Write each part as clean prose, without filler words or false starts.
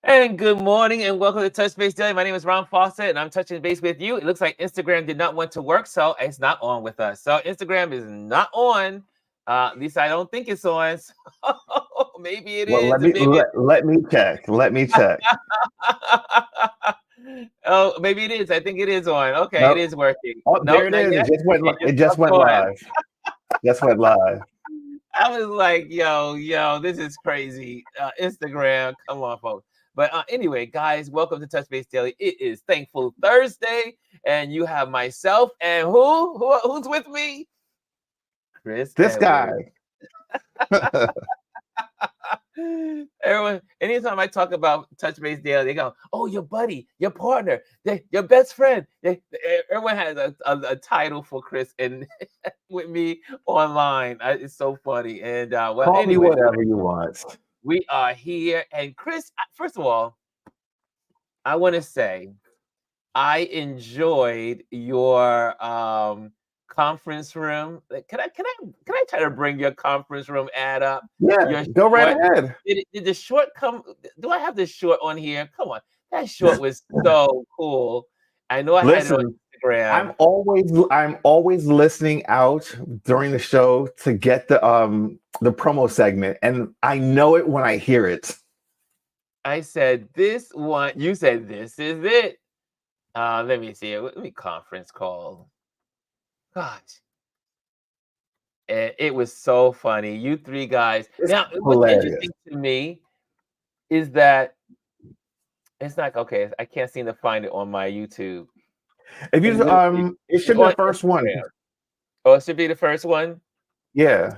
And good morning and welcome to Touch Base Daily. My name is Ron Fawcett and I'm touching base with you. It looks like Instagram did not want to work, so it's not on with us. So Instagram is not on. At least I don't think it's on. So maybe it Well, is, let and me maybe let, let me check. Let me check. oh, maybe it is. I think it is on. Okay, it Nope. is working. Oh, there Nope, it not is. yet. It just went. It just It just popped went on. live. Just went live. I was like, yo, this is crazy. Instagram, come on, folks. But anyway, guys, welcome to Touch Base Daily. It is Thankful Thursday, and you have myself and who's with me? Chris This Edwards. guy. Everyone, anytime I talk about Touch Base Daily, they go, "Oh, your buddy, your partner, your best friend." Everyone has a title for Chris and with me online. It's so funny. And well, Call me anyway, whatever you want. we are here. And Chris, first of all, I want to say I enjoyed your conference room. Can I try to bring your conference room ad up? Yeah, Your go right short. ahead. Did the short come? Do I have the short on here? Come on. That short was so cool. I know I had it on Listen, Instagram. I'm always listening out during the show to get the promo segment, and I know it when I hear it. I said this one. You said this is it. Let me see. Let me conference call. Gosh. And it was so funny. You three guys. It's Now, what's hilarious. interesting to me is that it's like, okay, I can't seem to find it on my YouTube. If It's you literally it it's should be the on first one. Instagram. Oh, it should be the first one. Yeah,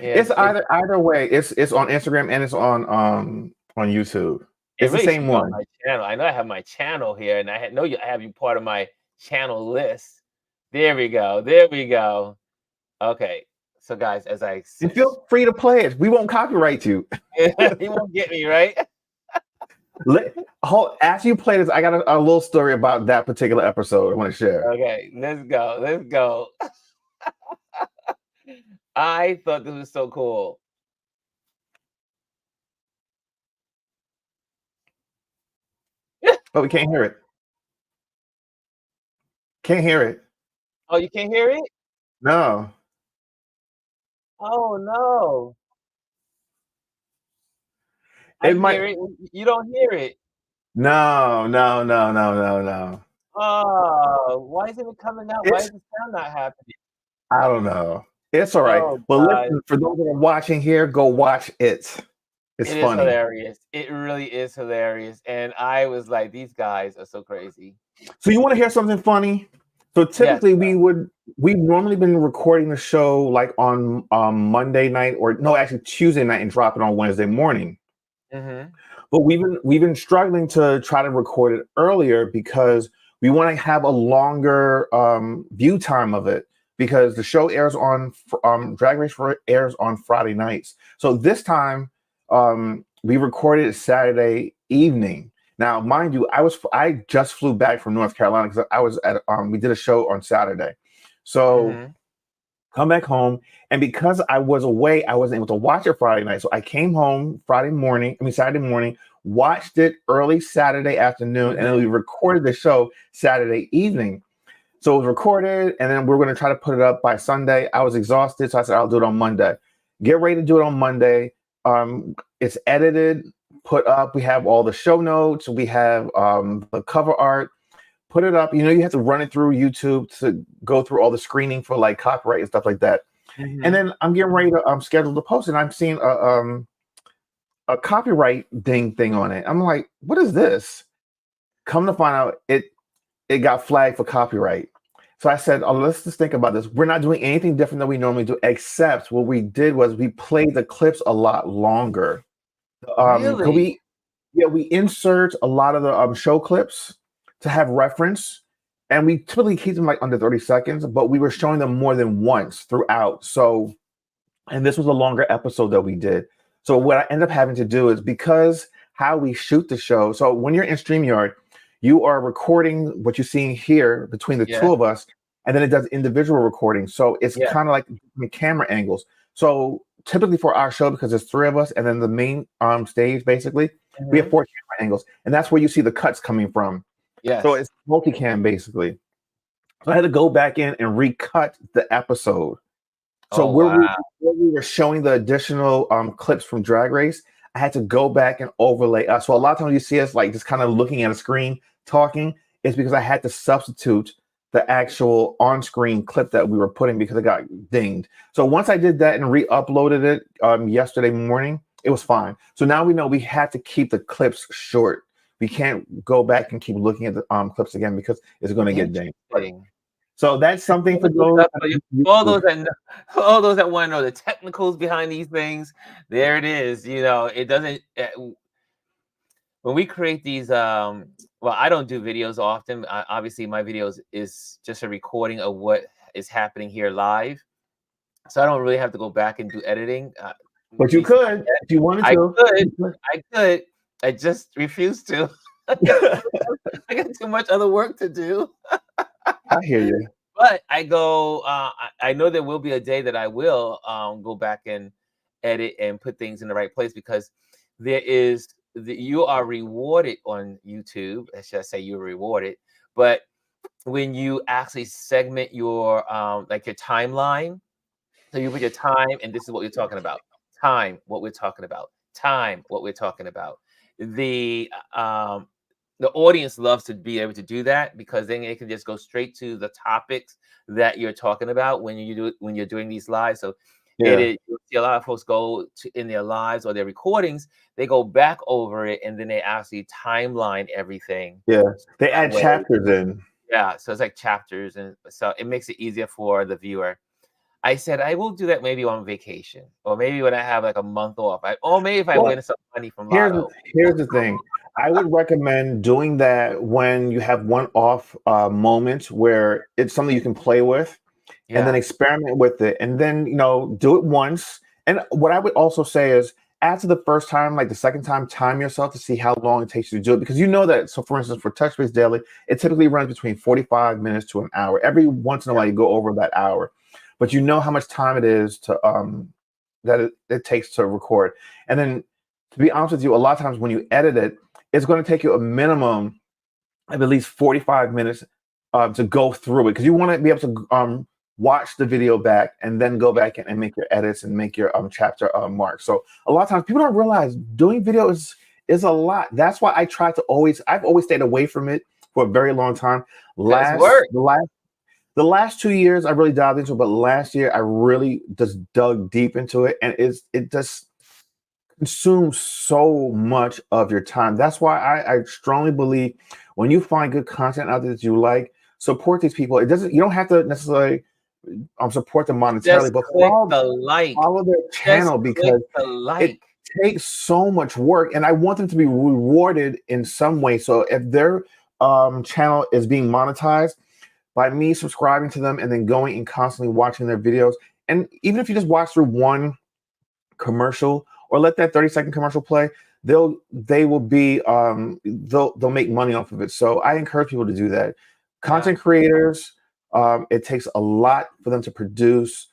Yeah, it's either way. It's on Instagram and it's on YouTube. it It's the really should same be on one. my channel. I know I have my channel here, and I have you part of my channel list. There we go. There we go. Okay. So guys, as I And feel free to play it. We won't copyright you. he won't get me, right? After you play this, I got a little story about that particular episode I want to share. Okay, let's go. Let's go. I thought this was so cool. But we can't hear it. Can't hear it. Oh, you can't hear it? No. Oh no. I It hear might. it. You don't hear it. No, no, no, no, no, no. Oh, why isn't it coming out? Why is It's. the sound not happening? I don't know. It's all right. Oh Well, God. listen, for those that are watching here, go watch it. It's It is funny. hilarious. It really is hilarious. And I was like, these guys are so crazy. So you want to hear something funny? So Yes. typically we've normally been recording the show like on Monday night, or no, actually Tuesday night, and drop it on Wednesday morning. Mm-hmm. But we've been struggling to try to record it earlier because we want to have a longer view time of it, because the show airs on Drag Race airs on Friday nights. So this time we recorded it Saturday evening. Now, mind you, I just flew back from North Carolina because I was at we did a show on Saturday. So Mm-hmm. come back home, and because I was away, I wasn't able to watch it Friday night. So I came home Saturday morning, watched it early Saturday afternoon, and then we recorded the show Saturday evening. So it was recorded, and then we are going to try to put it up by Sunday. I was exhausted, so I said I'll do it on Monday. Get ready to do it on Monday. It's edited, put up. We have all the show notes. We have the cover art. Put it up. You have to run it through YouTube to go through all the screening for like copyright and stuff like that. And Mm-hmm. then I'm getting ready to schedule the post, and I'm seeing a copyright thing on it. I'm like, what is this? Come to find out, it got flagged for copyright. So I said, oh, let's just think about this. We're not doing anything different than we normally do, except what we did was we played the clips a lot longer. Could Really? we insert a lot of the show clips to have reference, and we typically keep them like under 30 seconds, but we were showing them more than once throughout. So, and this was a longer episode that we did. So what I end up having to do is, because how we shoot the show. So when you're in StreamYard, you are recording what you're seeing here between the Yeah. two of us, and then it does individual recording. So it's Yeah. kind of like the camera angles. So typically for our show, because there's three of us, and then the main stage basically, We have 4 camera angles, and that's where you see the cuts coming from. Yes. So it's multicam basically. So I had to go back in and recut the episode. So where we were showing the additional clips from Drag Race, I had to go back and overlay. So a lot of times you see us like just kind of looking at a screen talking. It's because I had to substitute the actual on-screen clip that we were putting because it got dinged. So once I did that and re-uploaded it yesterday morning, it was fine. So now we know we had to keep the clips short. We can't go back and keep looking at the clips again because it's going to get dinged. So that's something for those. All those that want to know the technicals behind these things. There it is. You know, it doesn't. When we create these, well, I don't do videos often. Obviously, my videos is just a recording of what is happening here live, so I don't really have to go back and do editing. But you could, if you wanted to. I could. I just refuse to. I got too much other work to do. I hear you. But I go, I know there will be a day that I will go back and edit and put things in the right place because there is, you are rewarded on YouTube. Should I say you're rewarded? But when you actually segment your, like your timeline, so you put your time and this is what you're talking about. Time, what we're talking about. Time, what we're talking about. The audience loves to be able to do that because then they can just go straight to the topics that you're talking about when you're doing these lives. So you'll see a lot of folks go in their lives or their recordings, they go back over it and then they actually timeline everything. Yeah, they add chapters in. Yeah, so it's like chapters, and so it makes it easier for the viewer. I said I will do that maybe on vacation, or maybe when I have like a month off, or maybe if I win some money from Lotto. Here's the thing. I would recommend doing that when you have one-off moments where it's something you can play with, and then experiment with it, and then do it once. And what I would also say is, after the first time, like the second time, time yourself to see how long it takes you to do it, because you know that. So, for instance, for Touchbase Daily, it typically runs between 45 minutes to an hour. Every once in a while, you go over that hour, but you know how much time it is to that it takes to record. And then, to be honest with you, a lot of times when you edit it, it's going to take you a minimum of at least 45 minutes to go through it, because you want to be able to watch the video back and then go back and make your edits and make your chapter marks. So a lot of times people don't realize doing video is a lot. That's why I've always stayed away from it for a very long time. The last 2 years I really dived into it, but last year I really just dug deep into it, and it just consumes so much of your time. That's why I strongly believe when you find good content out there that you like, support these people. You don't have to necessarily support them monetarily, but follow their channel, because it takes so much work, and I want them to be rewarded in some way. So if their channel is being monetized by me subscribing to them and then going and constantly watching their videos, and even if you just watch through one commercial or let that 30-second commercial play, they'll make money off of it. So I encourage people to do that. Content creators, it takes a lot for them to produce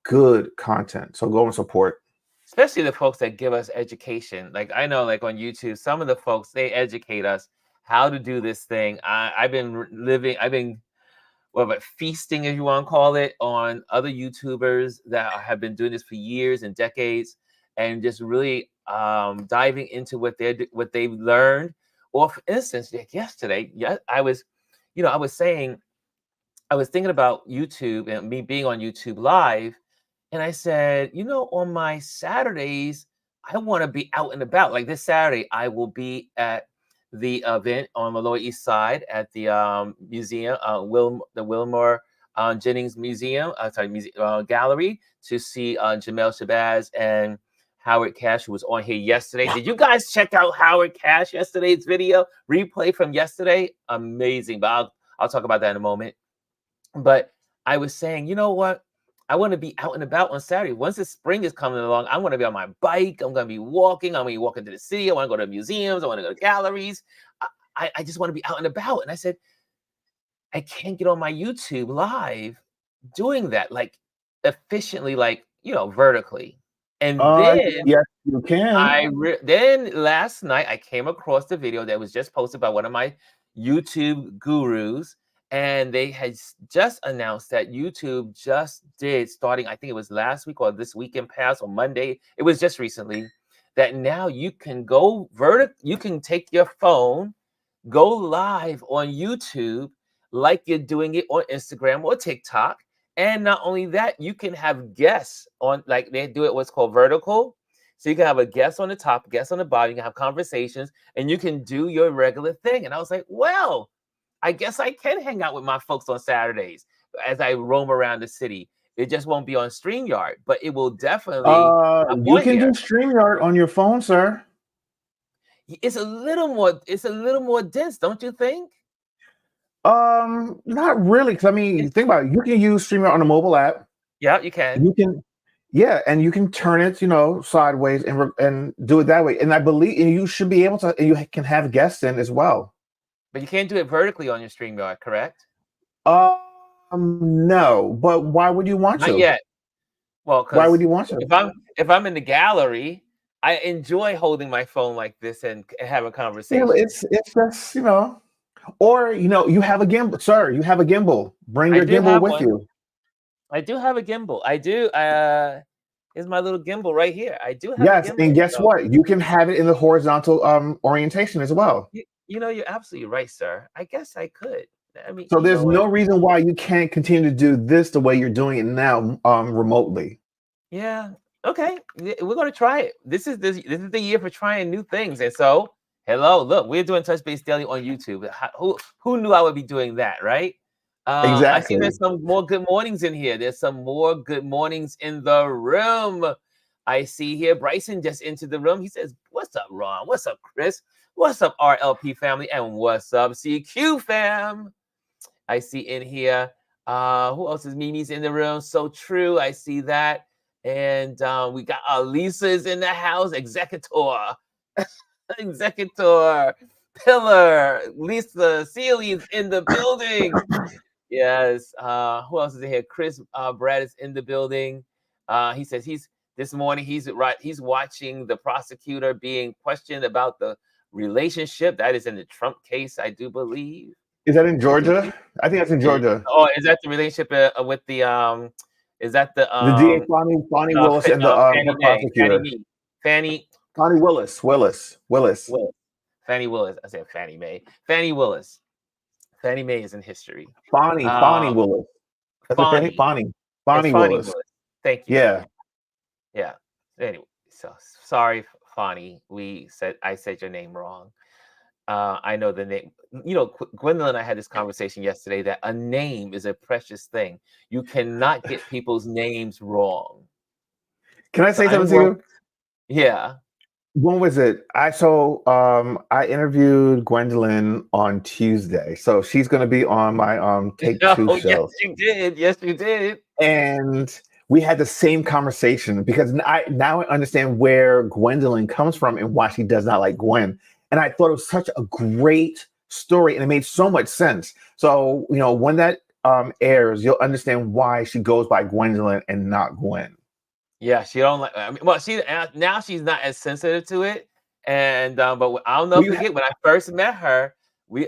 good content. So go and support. Especially the folks that give us education. Like I know, like on YouTube, some of the folks, they educate us how to do this thing. I've been feasting, if you want to call it, on other YouTubers that have been doing this for years and decades, and just really diving into what they've learned. Or for instance, like yesterday, I was thinking about YouTube and me being on YouTube Live, and I said, on my Saturdays, I want to be out and about. Like this Saturday, I will be at the event on the Lower East Side at the museum, the Wilmore Jennings Museum, gallery, to see Jamel Shabazz and Howard Cash, who was on here yesterday. Did you guys check out Howard Cash yesterday's video replay from yesterday? Amazing, but I'll talk about that in a moment. But I was saying, you know what? I want to be out and about on Saturday. Once the spring is coming along, I want to be on my bike. I'm going to be walking. I'm going to be walking to the city. I want to go to museums. I want to go to galleries. I just want to be out and about. And I said, I can't get on my YouTube Live doing that, like efficiently, like, vertically. And then, You can. Then last night I came across the video that was just posted by one of my YouTube gurus, and they had just announced that YouTube just did, starting I think it was last week or this weekend past or Monday. It was just recently that now you can go you can take your phone, go live on YouTube like you're doing it on Instagram or TikTok. And not only that, you can have guests on, like they do it what's called vertical. So you can have a guest on the top, guest on the bottom, you can have conversations, and you can do your regular thing. And I was like, well, I guess I can hang out with my folks on Saturdays as I roam around the city. It just won't be on StreamYard, but it will definitely up You on can do here. StreamYard on your phone, sir. It's a little more dense, don't you think? Not really. Cause I mean, think about it. You can use StreamYard on a mobile app. Yeah, you can. You can, yeah, and you can turn it, sideways and do it that way. And I believe, and you should be able to. And you can have guests in as well. But you can't do it vertically on your StreamYard, correct? No. But why would you want Not to? yet. Well, Why would because you want to? if I'm in the gallery, I enjoy holding my phone like this and having Yeah, conversations. it's just or you have a gimbal, sir. You have a gimbal. Bring I your do gimbal have with one. you. I do have a gimbal. I do. Here's my little gimbal right here. I do have a Yes, and gimbal. guess So what? You can have it in the horizontal orientation as well. you're absolutely right, sir. I guess I could. I mean, So you there's know what? no reason why you can't continue to do this the way you're doing it now, remotely. Yeah. Okay. We're gonna try it. This is the year for trying new things. And so, hello, look, we're doing Touch Base Daily on YouTube. Who knew I would be doing that, right? I see Exactly. there's some more good mornings in here. There's some more good mornings in the room. I see here Bryson just entered the room. He says, "What's up, Ron? What's up, Chris? What's up, RLP family? And what's up, CQ fam?" I see in here. Who else is Mimi's in the room? So true. I see that. And we got Lisa's in the house. Executor. Executor. Pillar. Lisa Seeley's in the building. Yes. Who else is in here? Chris Brad is in the building. He says this morning he's watching the prosecutor being questioned about the relationship that is in the Trump case, I do believe. Is that in Georgia? I think that's in Georgia. Oh, is that the relationship with the is that the The DA Bonnie Willis and the Fannie her Mae, Fannie prosecutor. Mae, Fannie Bonnie Willis. Fannie Willis. I said Fannie Mae. Fannie Willis. Fannie Mae is in history. Bonnie Willis. That's a Fannie. It's Bonnie Fannie Willis. Willis. Thank you. Yeah. Yeah. Anyway, so sorry, Fannie. I said your name wrong. I know the name. Gwendolyn and I had this conversation yesterday that a name is a precious thing. You cannot get people's names wrong. Can I say something to you? Yeah. When was it? I interviewed Gwendolyn on Tuesday. So she's gonna be on my Take Two show. Yes, you did. Yes, you did. And we had the same conversation because I understand where Gwendolyn comes from and why she does not like Gwen. And I thought it was such a great story and it made so much sense. So, when that airs, you'll understand why she goes by Gwendolyn and not Gwen. Yeah, she don't like. I mean, well, now she's not as sensitive to it, and but I'll never forget when I first met her.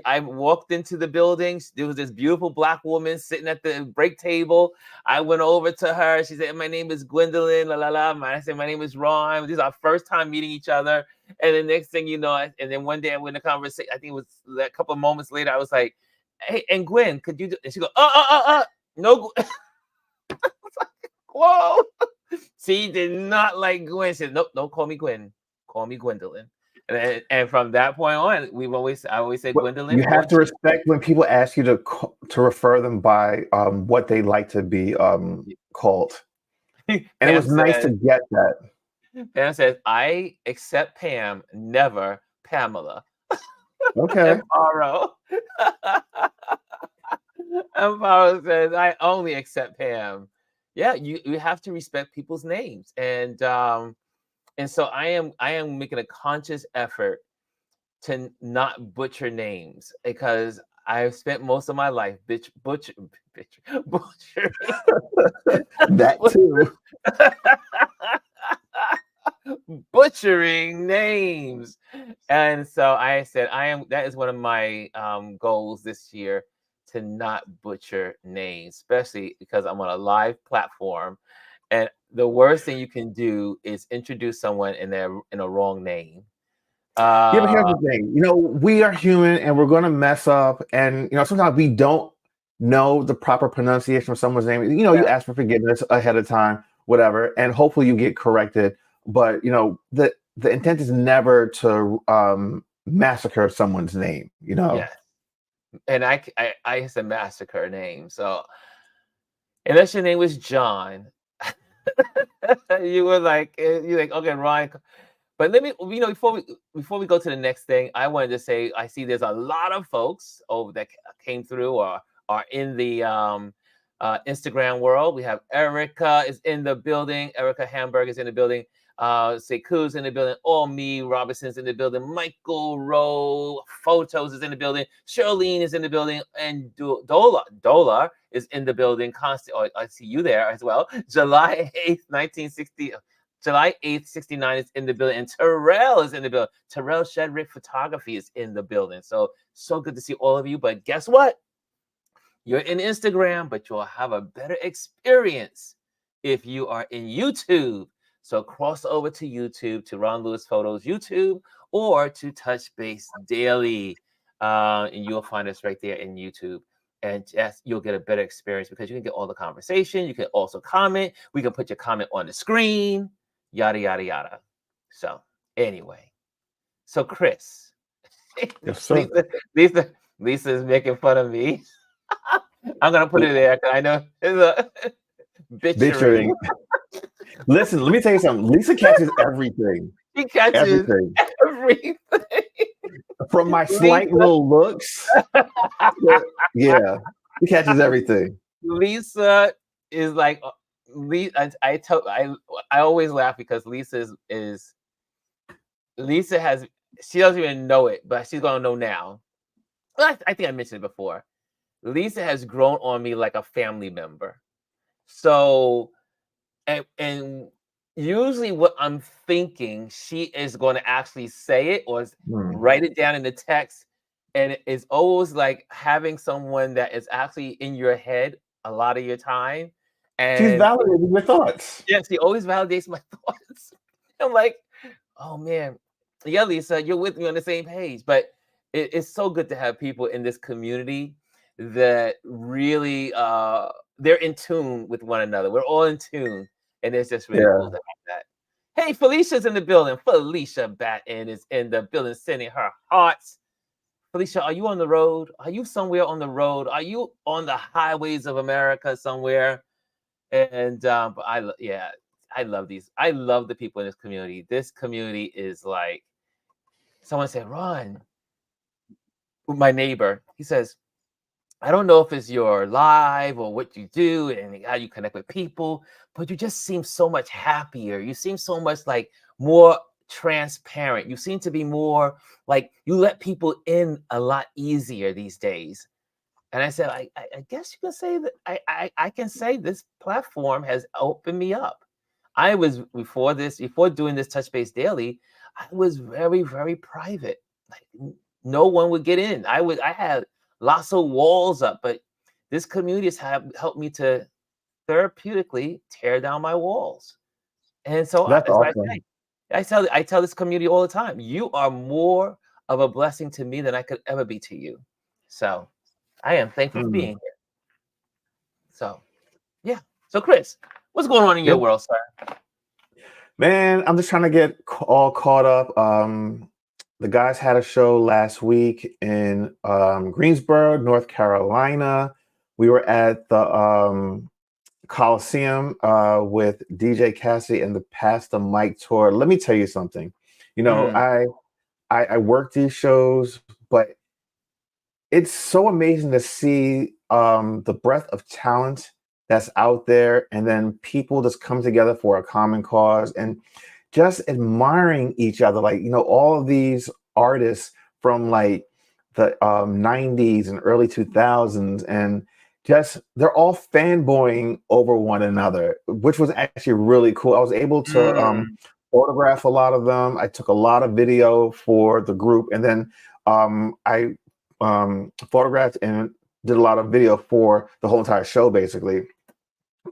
I walked into the building. There was this beautiful black woman sitting at the break table. I went over to her. She said, "My name is Gwendolyn." La la la. I said, "My name is Ron." This is our first time meeting each other. And the next thing you know, and then one day I went in a conversation. I think it was a couple of moments later. I was like, "Hey, and Gwen, could you do?" And she goes, no." Whoa. She did not like Gwen. She said, "Nope, don't call me Gwen. Call me Gwendolyn." And from that point on, I always said Gwendolyn. You have to respect when people ask you to refer them by what they like to be called. And it was nice to get that. Pam says, "I accept Pam, never Pamela." Okay. Amparo says, "I only accept Pam." Yeah, you have to respect people's names, and so I am making a conscious effort to not butcher names because I've spent most of my life butchering. That too. butchering names. And so I said, that is one of my goals this year, to not butcher names, especially because I'm on a live platform. And the worst thing you can do is introduce someone in a wrong name. Yeah, but here's Uh, the thing. We are human and we're going to mess up. And, sometimes we don't know the proper pronunciation of someone's name. You yeah, ask for forgiveness ahead of time, whatever, and hopefully you get corrected. But, the intent is never to massacre someone's name. yeah. And I used to massacre name. So unless your name was John, you're like, okay, Ryan. But let me, before we go to the next thing, I wanted to say I see there's a lot of folks over that came through or are in the Instagram world. We have Erica is in the building. Erica Hamburg is in the building. Seku's in the building. All Me Robinson's in the building. Michael Rowe Photos is in the building. Charlene is in the building, and Dola is in the building. Constant. Oh, I see you there as well. July 8th, 69 is in the building, and Terrell is in the building. Terrell Shedrick Photography is in the building. So good to see all of you. But guess what? You're in Instagram, but you'll have a better experience if you are in YouTube. So cross over to YouTube, to Ron Lewis Photos YouTube, or to Touch Base Daily. And you'll find us right there in YouTube. And yes, you'll get a better experience because you can get all the conversation. You can also comment. We can put your comment on the screen, yada, yada, yada. So anyway, so Chris, Yes, sir. Lisa is making fun of me. I'm going to put it there because I know it's a bitchering. Listen, let me tell you something. Lisa catches everything. She catches everything. From my slight little looks. Yeah, he catches everything. Lisa is like, I always laugh because Lisa she doesn't even know it, but she's going to know now. I think I mentioned it before. Lisa has grown on me like a family member. So, and usually what I'm thinking, she is going to actually say it or write it down in the text. And it's always like having someone that is actually in your head a lot of your time. And she's validating your thoughts. Yeah, she always validates my thoughts. I'm like, oh man, yeah, Lisa, you're with me on the same page. But it's so good to have people in this community that really they're in tune with one another. We're all in tune, and it's just really cool to have that. Hey, Felicia's in the building. Felicia Batten is in the building, sending her hearts. Felicia, are you on the road? Are you somewhere on the road? Are you on the highways of America somewhere? And but I love these. I love the people in this community. This community is like, someone said, Ron, my neighbor, he says, I don't know if it's your live or what you do and how you connect with people, but you just seem so much happier. You seem so much like more transparent. You seem to be more like you let people in a lot easier these days. And I said, I guess you can say that I can say this platform has opened me up. I was before doing this Touch Base Daily, I was very, very private. Like no one would get in. I had lots of walls up, but this community has helped me to therapeutically tear down my walls. And so That's awesome. I tell this community all the time, you are more of a blessing to me than I could ever be to you. So I am thankful for being here. So, yeah. So, Chris, what's going on in your world, sir? Man, I'm just trying to get all caught up. The guys had a show last week in Greensboro, North Carolina. We were at the Coliseum with DJ Cassidy and the Pastor Mike tour. Let me tell you something. I work these shows, but it's so amazing to see the breadth of talent that's out there, and then people just come together for a common cause and just admiring each other. Like, all of these artists from like the 90s and early 2000s, and just they're all fanboying over one another, which was actually really cool. I was able to photograph a lot of them. I took a lot of video for the group, and then I photographed and did a lot of video for the whole entire show, basically.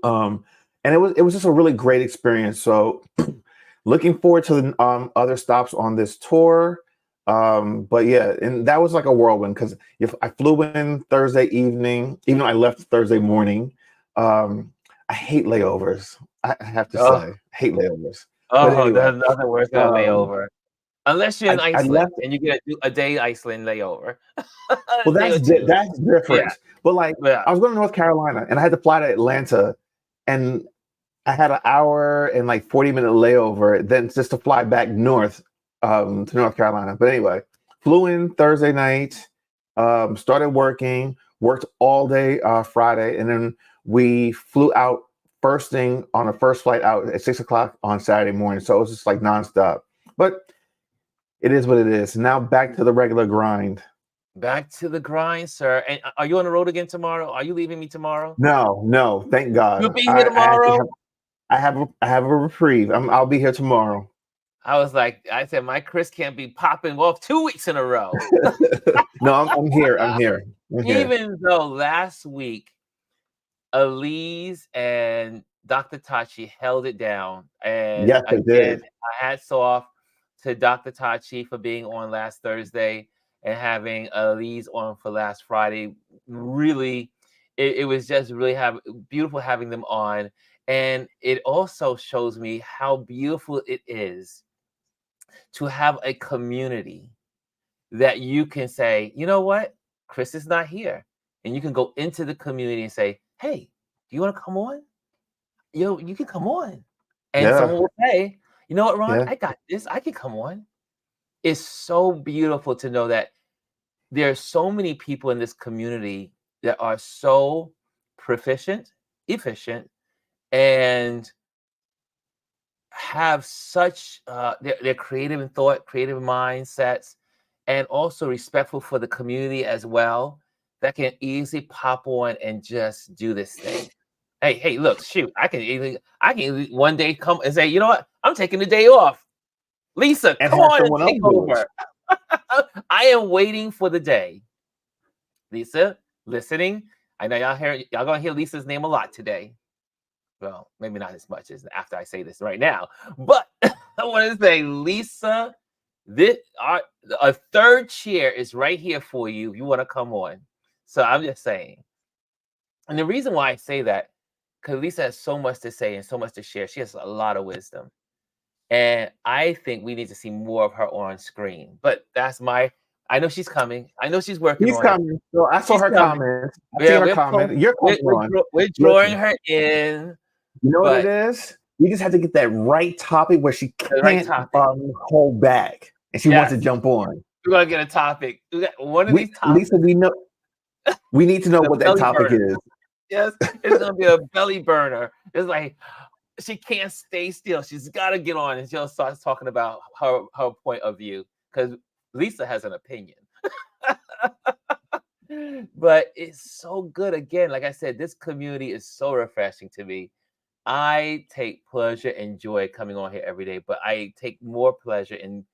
And it was just a really great experience. So looking forward to the other stops on this tour. But yeah, and that was like a whirlwind because if I flew in Thursday evening, even though I left Thursday morning. I hate layovers. I have to say, Oh, I hate layovers. But oh, anyway, there's nothing worse than a um, layover. Unless you're in I Iceland left. and you get a day Iceland layover, a Well, day or two. that's Yeah, different. But like, yeah. I was going to North Carolina, and I had to fly to Atlanta, and I had an hour and like 40-minute layover, then just to fly back north to North Carolina. But anyway, flew in Thursday night, started worked all day Friday, and then we flew out first thing on the first flight out at 6 o'clock on Saturday morning. So it was just like nonstop. But it is what it is. Now back to the regular grind. Back to the grind, sir. And are you on the road again tomorrow? Are you leaving me tomorrow? No, thank You'll God. be here I actually tomorrow? have a reprieve. I'll be here tomorrow. I was like, I said, my Chris can't be popping off 2 weeks in a row. No, I'm here. I'm here. I'm here. Even though last week, Elise and Dr. Tachi held it down. And Yes, I again, did. hats off to Dr. Tachi for being on last Thursday and having Elise on for last Friday. Really, it was just really beautiful having them on. And it also shows me how beautiful it is to have a community that you can say, you know what, Chris is not here. And you can go into the community and say, hey, do you want to come on? You can come on. And Yeah, someone will say, you know what, Ron, yeah. I got this. I can come on. It's so beautiful to know that there are so many people in this community that are so proficient, efficient, and have such they're creative in thought, creative mindsets, and also respectful for the community as well, that can easily pop on and just do this thing. Hey, look, shoot, I can one day come and say, you know what, I'm taking the day off. Lisa, And come have on and someone else take do it. over. I am waiting for the day. Lisa, listening. I know y'all gonna hear Lisa's name a lot today. Well, maybe not as much as after I say this right now, but I want to say, Lisa, a third chair is right here for you if you want to come on. So I'm just saying, and the reason why I say that, because Lisa has so much to say and so much to share. She has a lot of wisdom, and I think we need to see more of her on screen. But that's my. I know she's coming. I know she's working He's on it. coming. So I saw She's her coming. comments. I see Yeah, her comment. You're coming on. we're drawing Listen, her in, you know what it but is? We just have to get that right topic where she the right can't topic. hold back and she wants to Yes. jump on. We're gonna get a topic. We got one of these topics. Lisa, we need to know The what that belly topic burner. is. Yes, it's gonna be a belly burner. It's like she can't stay still. She's got to get on, and she'll start talking about her point of view because Lisa has an opinion. But it's so good. Again, like I said, this community is so refreshing to me. I take pleasure and joy coming on here every day, but I take more pleasure in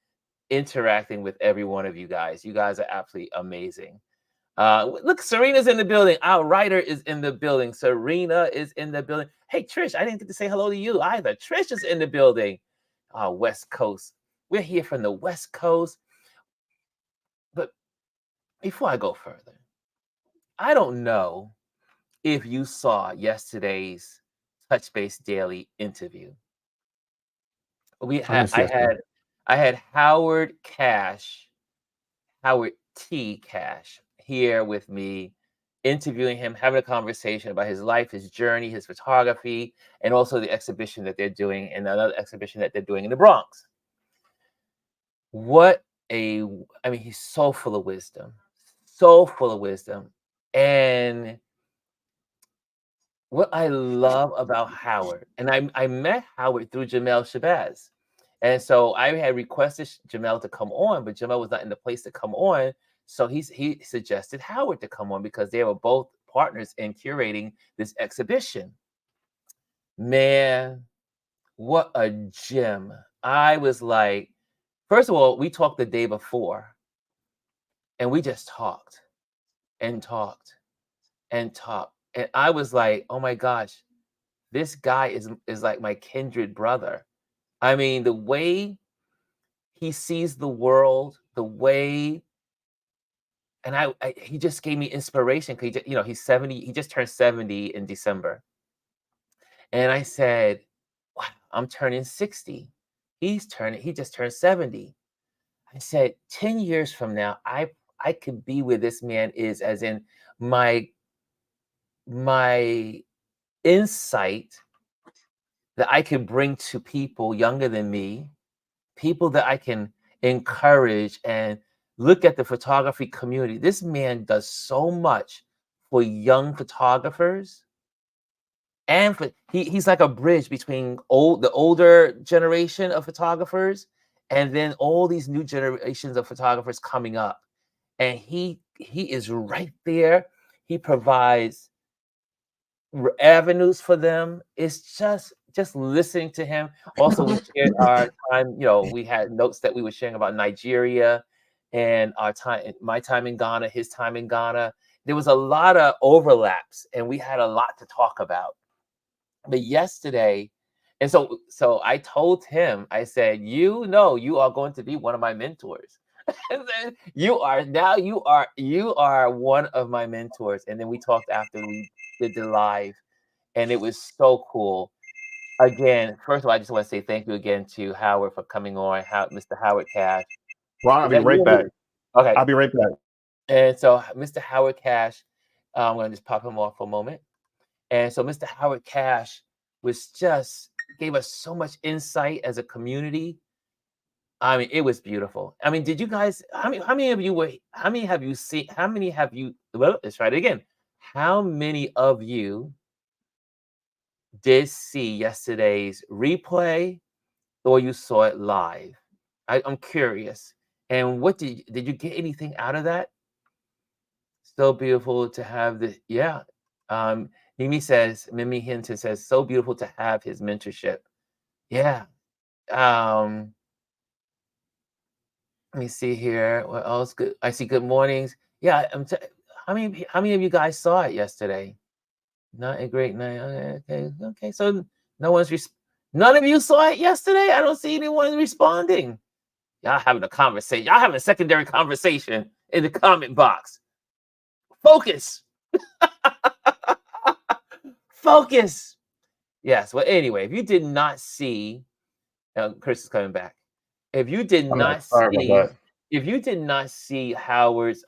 interacting with every one of you guys. You guys are absolutely amazing. Look, Serena's in the building. Our writer is in the building. Serena is in the building. Hey, Trish, I didn't get to say hello to you either. Trish is in the building. West Coast. We're here from the West Coast. But before I go further, I don't know if you saw yesterday's Touch Base Daily interview. I'm gonna see. I had Howard T. Cash here with me, interviewing him, having a conversation about his life, his journey, his photography, and also the exhibition that they're doing, and another exhibition that they're doing in the Bronx. He's so full of wisdom, so full of wisdom. And what I love about Howard, and I met Howard through Jamel Shabazz. And so I had requested Jamel to come on, but Jamel was not in the place to come on. So he suggested Howard to come on because they were both partners in curating this exhibition. Man, what a gem I was like, first of all, we talked the day before, and we just talked and talked and talked, and I was like, oh my gosh, this guy is like my kindred brother. I mean, the way he sees the world, the way, and he just gave me inspiration because he's 70. He just turned 70 in December, and I said, wow, I'm turning 60. He just turned 70. I said, 10 years from now, I could be where this man is, as in my insight that I can bring to people younger than me, people that I can encourage and look at the photography community. This man does so much for young photographers, and he's like a bridge between the older generation of photographers and then all these new generations of photographers coming up. And he is right there. He provides avenues for them. It's just listening to him. Also, we shared our time. We had notes that we were sharing about Nigeria and my time in Ghana, his time in Ghana. There was a lot of overlaps, and we had a lot to talk about. But yesterday, and so I told him, I said, you are going to be one of my mentors. And then you are one of my mentors. And then we talked after we did the live, and it was so cool. Again, first of all, I just want to say thank you again to Howard for coming on, Mr. Howard Cash. Ron, I'll Is be that you right or back. me? Okay. I'll be right back. And so Mr. Howard Cash, I'm going to just pop him off for a moment. And so Mr. Howard Cash gave us so much insight as a community. I mean, it was beautiful. I mean, did you guys, how many of you well, let's try it again. How many of you did see yesterday's replay, or you saw it live? I'm curious. And what did you get anything out of that? So beautiful to have yeah. Um, Mimi Hinton says, so beautiful to have his mentorship. Yeah. Um, Let me see here. What else? Good. I see good mornings. Yeah. How many of you guys saw it yesterday? Not a great night. Okay. Okay. So none of you saw it yesterday. I don't see anyone responding. Y'all having a conversation. Y'all having a secondary conversation in the comment box. Focus. Focus. Yes. Well, anyway, if you did not see, Chris is coming back. If you did I'm not sorry about see, that. if you did not see Howard's,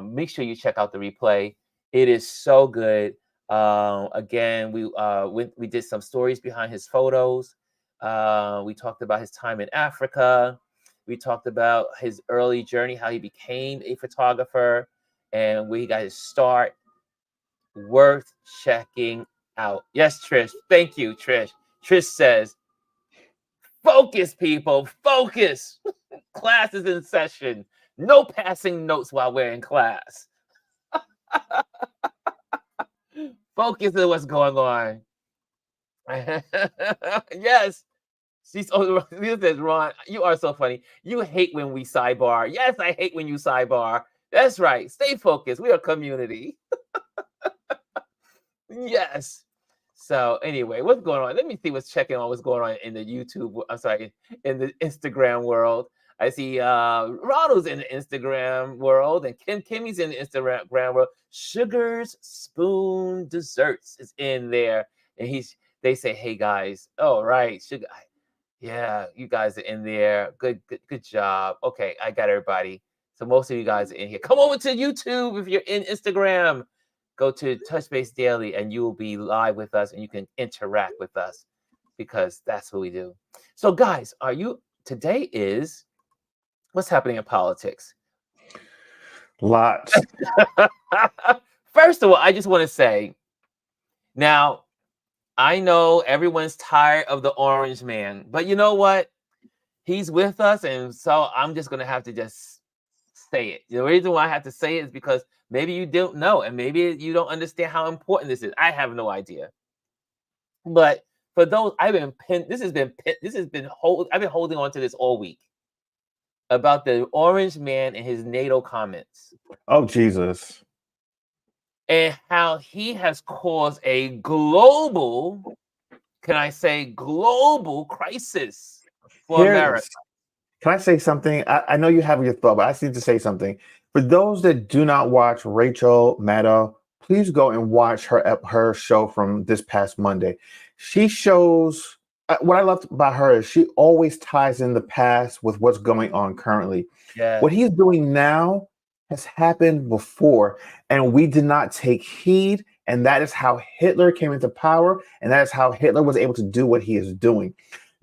make sure you check out the replay. It is so good. Again, we did some stories behind his photos. We talked about his time in Africa. We talked about his early journey, how he became a photographer, and where he got his start. Worth checking out. Yes, Trish. Thank you, Trish. Trish says, focus, people, focus. Class is in session. No passing notes while we're in class. Focus on what's going on. Yes. She says, Ron, you are so funny. You hate when we sidebar. Yes, I hate when you sidebar. That's right. Stay focused. We are a community. Yes. So anyway, what's going on? Let me see what's going on in the YouTube. I'm sorry, in the Instagram world. I see Ronald's in the Instagram world, and Kimmy's in the Instagram world. Sugar's Spoon Desserts is in there, and they say, hey guys, oh right, Sugar, yeah, you guys are in there. Good job. Okay, I got everybody. So most of you guys are in here. Come over to YouTube if you're in Instagram. Go to Touch Base Daily, and you will be live with us, and you can interact with us because that's what we do. So, guys, today is what's happening in politics? Lots. First of all, I just want to say, now, I know everyone's tired of the orange man, but you know what? He's with us, and so I'm just going to have to just say it. The reason why I have to say it is because maybe you don't know, and maybe you don't understand how important this is. I have no idea. But for those, I've been pinned. This has been I've been holding on to this all week about the orange man and his NATO comments Oh, Jesus. and how he has caused a global, can I say, global crisis for America. Can I say something? I know you have your thought, but I just need to say something. For those that do not watch Rachel Maddow, please go and watch her show from this past Monday. She shows what I loved about her is she always ties in the past with what's going on currently. Yeah. What he's doing now has happened before, and we did not take heed. And that is how Hitler came into power, and that is how Hitler was able to do what he is doing.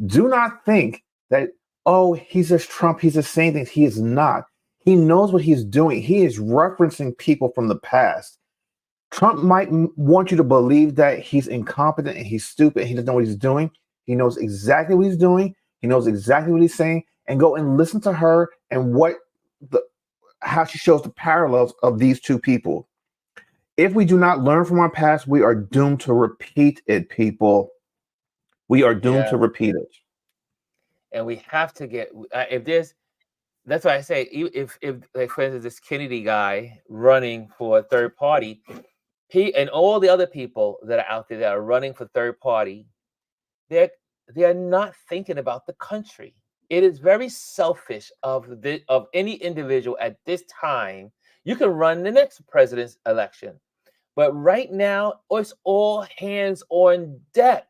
Do not think that, oh, he's just Trump, he's just saying things. He is not. He knows what he's doing. He is referencing people from the past. Trump might want you to believe that he's incompetent and he's stupid and he doesn't know what he's doing. He knows exactly what he's doing. He knows exactly what he's saying. And go and listen to her and how she shows the parallels of these two people. If we do not learn from our past, we are doomed to repeat it, people. We are doomed to repeat it. And we have to get, if there's, that's why I say, if like, for instance, this Kennedy guy running for a third party, and all the other people that are out there that are running for third party, they're not thinking about the country. It is very selfish of any individual at this time. You can run the next president's election, but right now it's all hands on deck.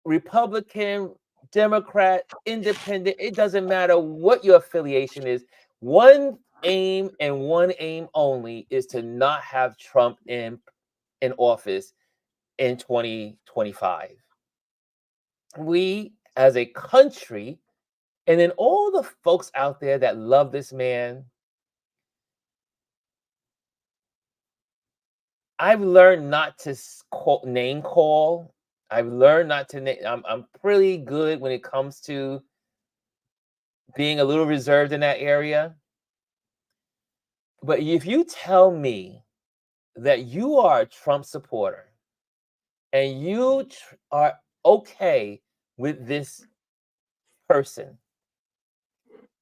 Republican, Democrat, Independent, it doesn't matter what your affiliation is. One aim and one aim only is to not have Trump in office in 2025. We as a country, and then all the folks out there that love this man, I've learned not to name call. I've learned not to name. I'm pretty good when it comes to being a little reserved in that area. But if you tell me that you are a Trump supporter and you are okay with this person,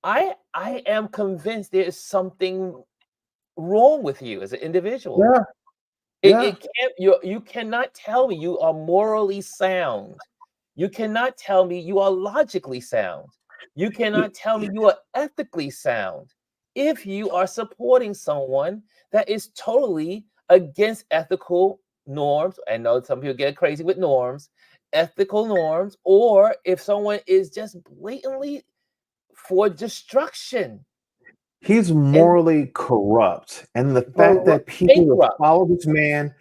I am convinced there is something wrong with you as an individual. Yeah. It can't, you cannot tell me you are morally sound. You cannot tell me you are logically sound. You cannot tell me you are ethically sound if you are supporting someone that is totally against ethical norms. I know some people get crazy with norms, ethical norms, or if someone is just blatantly for destruction. He's morally corrupt. And the fact that people will follow this man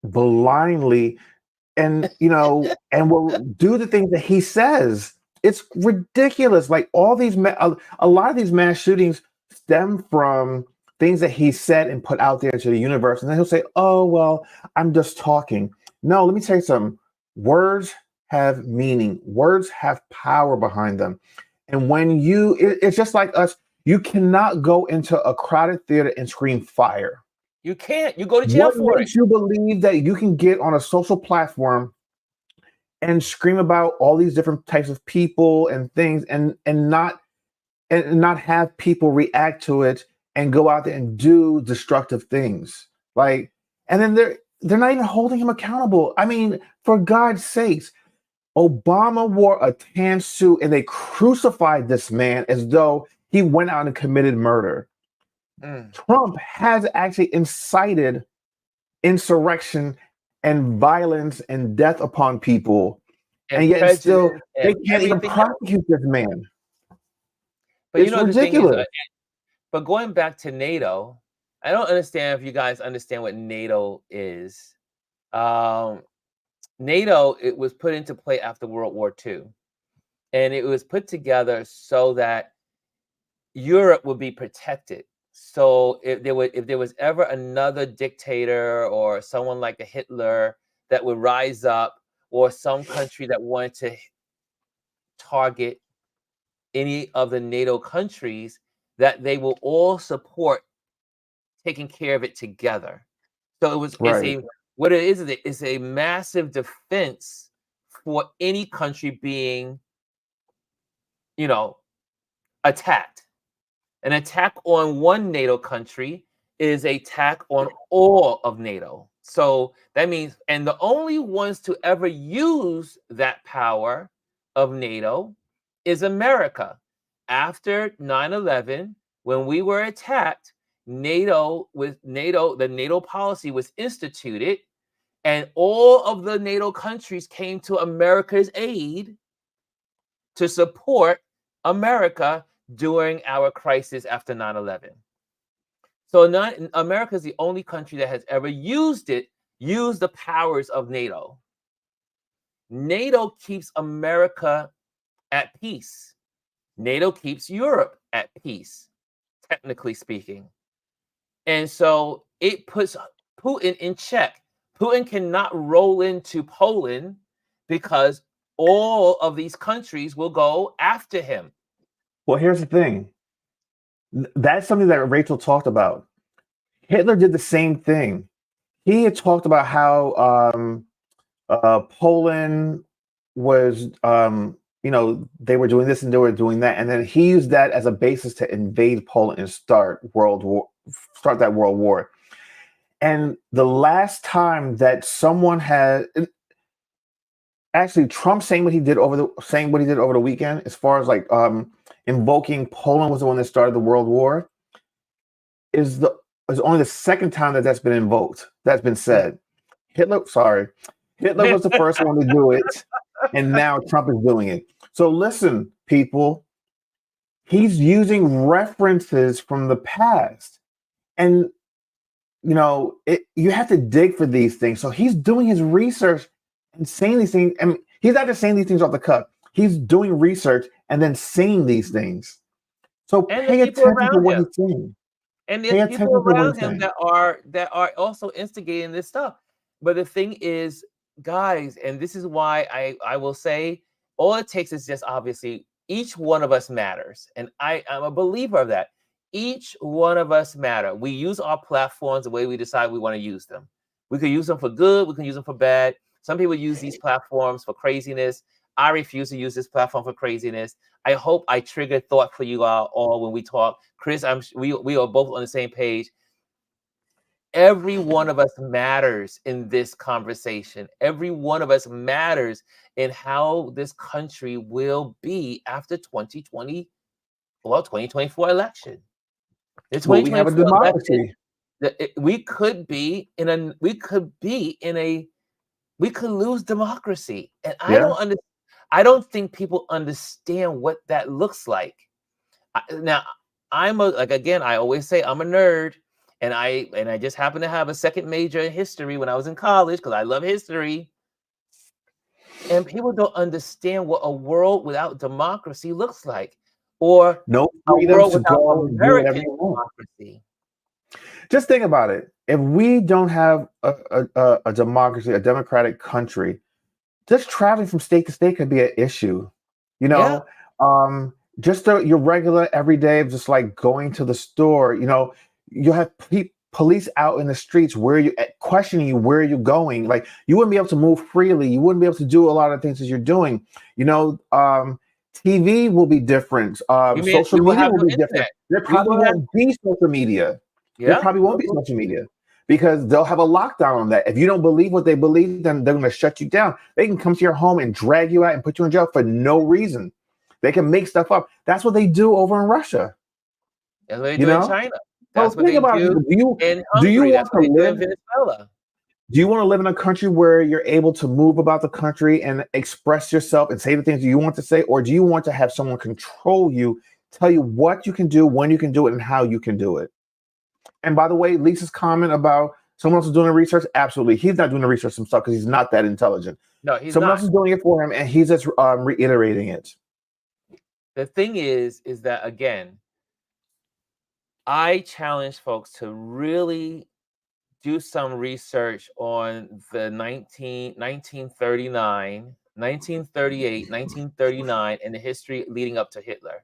blindly and, and will do the things that he says, it's ridiculous. Like all these, a lot of these mass shootings stem from things that he said and put out there into the universe. And then he'll say, oh, well, I'm just talking. No, let me tell you something. Words have meaning. Words have power behind them. And when it's just like us. You cannot go into a crowded theater and scream fire. You can't. You go to jail for it. What makes you believe that you can get on a social platform and scream about all these different types of people and things and not have people react to it and go out there and do destructive things? Like, and then they're not even holding him accountable. I mean, for God's sakes, Obama wore a tan suit and they crucified this man as though he went out and committed murder. Trump has actually incited insurrection and violence and death upon people. And yet still, they can't even prosecute this man. But it's ridiculous. But going back to NATO, I don't understand if you guys understand what NATO is. NATO, it was put into play after World War II. And it was put together so that Europe would be protected. So if there was ever another dictator or someone like a Hitler that would rise up, or some country that wanted to target any of the NATO countries, that they will all support taking care of it together. So it was what it is a massive defense for any country being, attacked. An attack on one NATO country is an attack on all of NATO. So that means, and the only ones to ever use that power of NATO is America. After 9/11, when we were attacked, the NATO policy was instituted, and all of the NATO countries came to America's aid to support America during our crisis after 9/11. So America is the only country that has ever used the powers of NATO. NATO keeps America at peace. NATO keeps Europe at peace, technically speaking. And so it puts Putin in check. Putin cannot roll into Poland because all of these countries will go after him. Well, here's the thing. That's something that Rachel talked about. Hitler did the same thing. He had talked about how Poland was, they were doing this and they were doing that, and then he used that as a basis to invade Poland and start that World War. And the last time that someone had, actually, Trump saying what he did over the weekend, as far as like invoking Poland was the one that started the World War, is only the second time that's been invoked. That's been said. Hitler was the first one to do it, and now Trump is doing it. So listen, people, he's using references from the past, and you have to dig for these things. So he's doing his research and saying these things. I mean, he's not just saying these things off the cuff. He's doing research and then saying these things. So pay attention to what he's saying. And there's people around him that are also instigating this stuff. But the thing is, guys, and this is why I will say, all it takes is just, obviously, each one of us matters. And I'm a believer of that. Each one of us matter. We use our platforms the way we decide we want to use them. We can use them for good. We can use them for bad. Some people use these platforms for craziness. I refuse to use this platform for craziness. I hope I triggered thought for you all when we talk. Chris, we are both on the same page. Every one of us matters in this conversation. Every one of us matters in how this country will be after 2024 election. We have a democracy. We could lose democracy, and I don't think people understand what that looks like. Now, I always say I'm a nerd, and I just happen to have a second major in history when I was in college because I love history. And people don't understand what a world without democracy looks like, or no freedom to go and do whatever you want. Democracy. Just think about it. If we don't have a democracy, a democratic country, just traveling from state to state could be an issue. Just your regular everyday of just like going to the store. You have police out in the streets questioning you where you're going. Like, you wouldn't be able to move freely. You wouldn't be able to do a lot of things that you're doing. TV will be different. Social media will be different. There probably won't be social media. There probably won't be social media because they'll have a lockdown on that. If you don't believe what they believe, then they're going to shut you down. They can come to your home and drag you out and put you in jail for no reason. They can make stuff up. That's what they do over in Russia. That's what they do in China. That's what they do in Hungary. Do you want to live in Venezuela? Do you want to live in a country where you're able to move about the country and express yourself and say the things you want to say? Or do you want to have someone control you, tell you what you can do, when you can do it, and how you can do it? And by the way, Lisa's comment about someone else is doing the research, absolutely. He's not doing the research himself because he's not that intelligent. No, he's someone else is doing it for him, and he's just reiterating it. The thing is that, again, I challenge folks to really do some research on the 1939, 1938, 1939, and the history leading up to Hitler.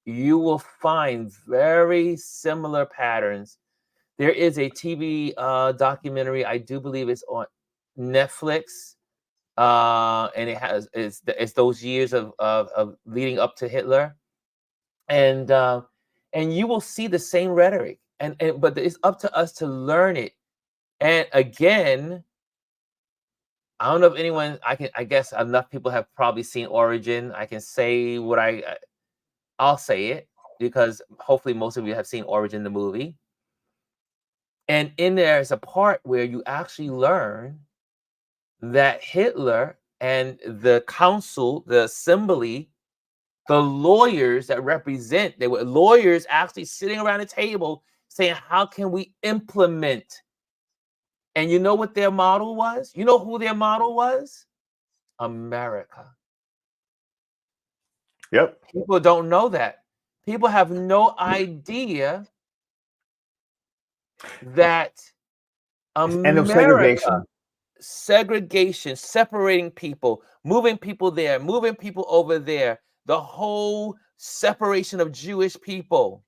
You will find very similar patterns. There is a TV documentary, I do believe it's on Netflix, and it's those years of leading up to Hitler, and you will see the same rhetoric, and but it's up to us to learn it. And again, I don't know if anyone, I guess enough people have probably seen Origin. I can say what I'll say it because hopefully most of you have seen Origin, the movie. And in there is a part where you actually learn that Hitler and the council, the assembly, the lawyers that represent, they were lawyers actually sitting around a table saying, how can we implement? And you know what their model was? You know who their model was? America. Yep. People don't know that. People have no idea that And of segregation. segregation, separating people, moving people there, moving people over there, the whole separation of Jewish people,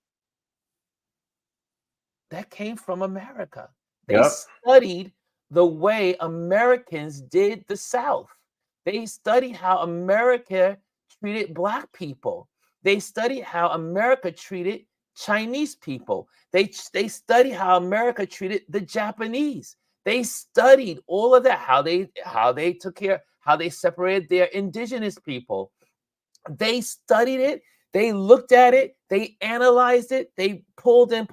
that came from America. They Yep. studied the way Americans did the South. They studied how America treated Black people. They studied how America treated Chinese people. They studied how America treated the Japanese. They studied all of that, how they took care, how they separated their indigenous people. They studied it. They looked at it. They analyzed it. They pulled and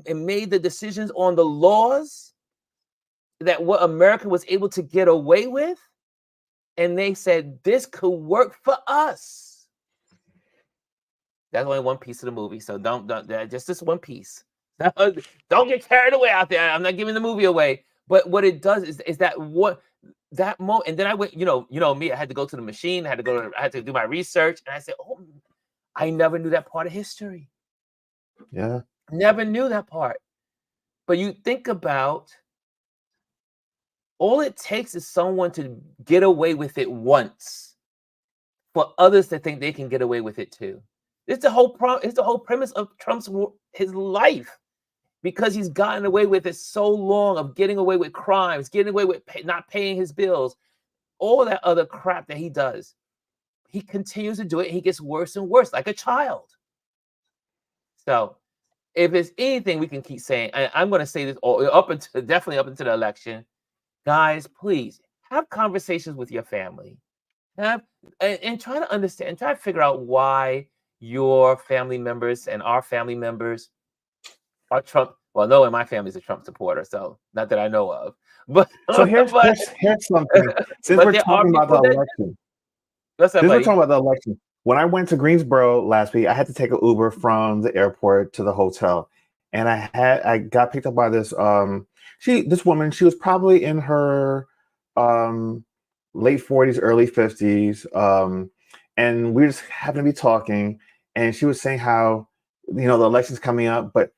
made the decisions on the laws that what America was able to get away with. And they said, this could work for us. That's only one piece of the movie. So don't just this one piece. Don't get carried away out there. I'm not giving the movie away. But what it does is that moment, and then I went, you know me, I had to go to the machine, I had to do my research, and I said, oh, I never knew that part of history. Yeah. Never knew that part. But you think about, all it takes is someone to get away with it once for others to think they can get away with it too. It's the whole premise of his life, because he's gotten away with it so long, of getting away with crimes, getting away with not paying his bills, all that other crap that he does. He continues to do it. He gets worse and worse, like a child. So if there's anything we can keep saying, I'm going to say this definitely up until the election, guys, please have conversations with your family. And try to understand, and try to figure out why your family members and our family members are Trump. Well, no one in my family is a Trump supporter, so not that I know of. But so here's something. Since we're talking about the election, we're talking about the election. When I went to Greensboro last week, I had to take an Uber from the airport to the hotel, and I got picked up by this woman. She was probably in her late 40s, early 50s, and we just happened to be talking, and she was saying how, the election's coming up, but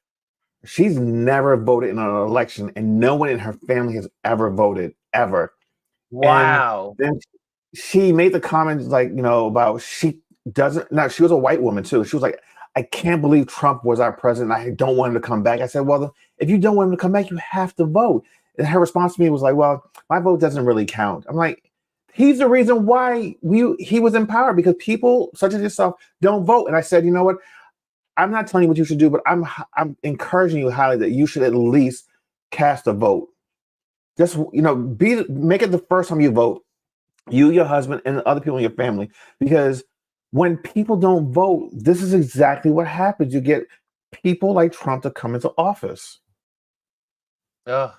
she's never voted in an election, and no one in her family has ever voted, ever. Wow. And then she made the comments about she was a white woman too. She was like, I can't believe Trump was our president. I don't want him to come back. I said, well, if you don't want him to come back, you have to vote. And her response to me was like, well, my vote doesn't really count. I'm like, he's the reason why he was in power, because people such as yourself don't vote. And I said, you know what? I'm not telling you what you should do, but I'm encouraging you highly that you should at least cast a vote. Just, make it the first time you vote, you, your husband, and other people in your family. Because when people don't vote, this is exactly what happens. You get people like Trump to come into office. As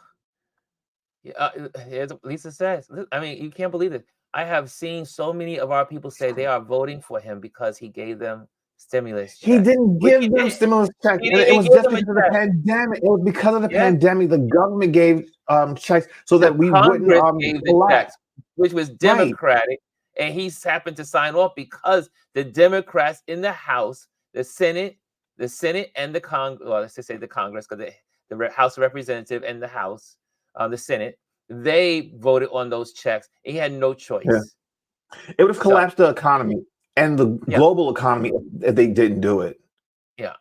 Lisa says, I mean, you can't believe it. I have seen so many of our people say they are voting for him because he gave them stimulus checks. He didn't give them stimulus checks. It was just because of the pandemic. It was because of the pandemic. The government gave checks so that we wouldn't gave the checks, which was Democratic, and he's happened to sign off because the Democrats in the House, the Senate, and the Congress. Well, let's just say the Congress, because the House of Representatives and the House, the Senate, they voted on those checks. He had no choice. Yeah. It would have collapsed the economy and the global economy if they didn't do it. Yeah.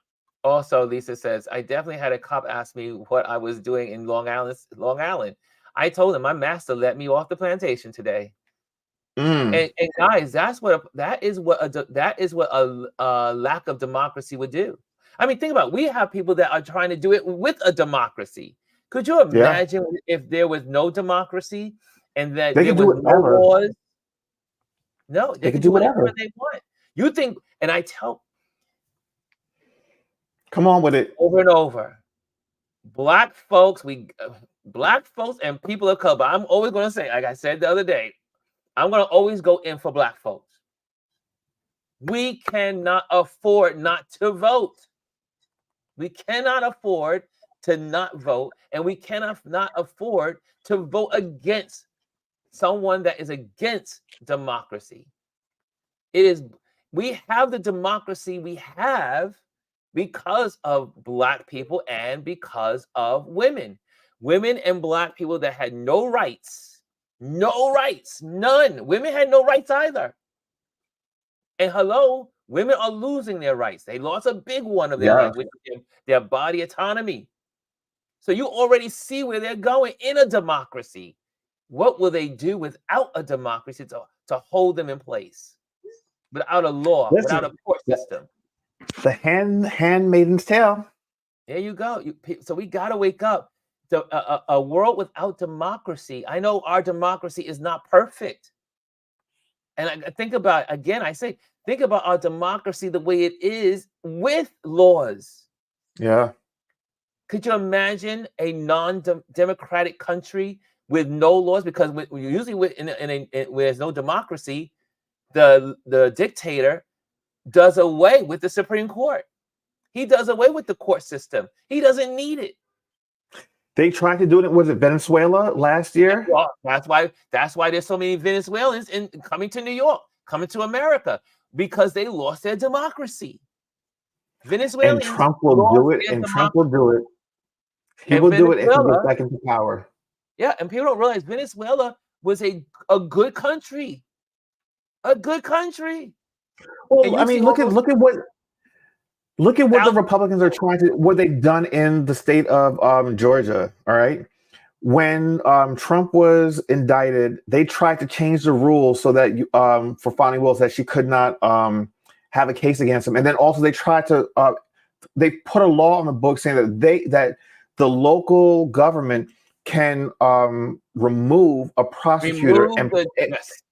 Also, Lisa says, I definitely had a cop ask me what I was doing in Long Island. I told him my master let me off the plantation today. Mm. And guys, that is what a lack of democracy would do. I mean, think about it. We have people that are trying to do it with a democracy. Could you Yeah, imagine if there was no democracy and that they there can do was no whatever. laws? No, they They can can do do whatever whatever. they want. You think, and I tell Come on with it. over and over, black folks, black folks and people of color. I'm always going to say, like I said the other day, I'm going to always go in for black folks. We cannot afford not to vote. We cannot afford to not vote, and we cannot not afford to vote against someone that is against democracy. We have the democracy we have because of black people and because of women. Women and black people that had no rights, none. Women had no rights either. And hello, women are losing their rights. They lost a big one of their Yeah. rights, which is their body autonomy. So you already see where they're going in a democracy. What will they do without a democracy to hold them in place? Without a law, without a Listen, court system. the handmaiden's tale. There you go. So we got to wake up. A world without democracy. I know our democracy is not perfect. And I think about, again, I say, think about our democracy the way it is with laws. Yeah. Could you imagine a non-democratic country with no laws? Because usually where there's no democracy, the dictator does away with the Supreme Court. He does away with the court system. He doesn't need it. They tried to do it. Was it Venezuela last year? Well, that's why there's so many Venezuelans coming to New York, coming to America, because they lost their democracy. Venezuelans. And Trump will do it. And Trump will do it. He will do it if he gets back into power. Yeah, and people don't realize Venezuela was a good country. A good country. Well, I mean, look at what the Republicans are trying to, what they've done in the state of Georgia. All right. When Trump was indicted, they tried to change the rules so that for Fani Willis that she could not have a case against him. And then also they tried to they put a law on the book saying that the local government can remove a prosecutor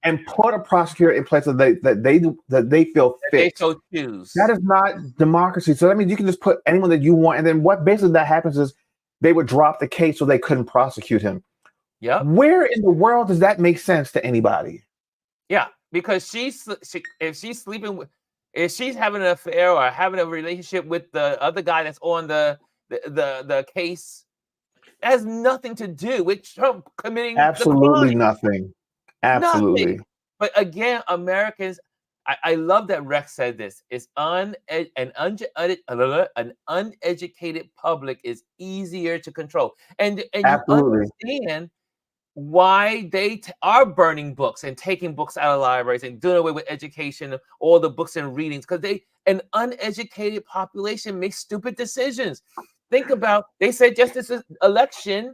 and put a prosecutor in place that they feel fit. They so choose. That is not democracy. So that means you can just put anyone that you want, and then what basically that happens is they would drop the case so they couldn't prosecute him. Yeah. Where in the world does that make sense to anybody? Yeah, because if she's having an affair or having a relationship with the other guy that's on the case, it has nothing to do with Trump committing absolutely the crime. Absolutely nothing. But again, Americans, I love that Rex said this. It's an uneducated public is easier to control, and you understand why they are burning books and taking books out of libraries and doing away with education, all the books and readings, because an uneducated population makes stupid decisions. Think about, they said just this election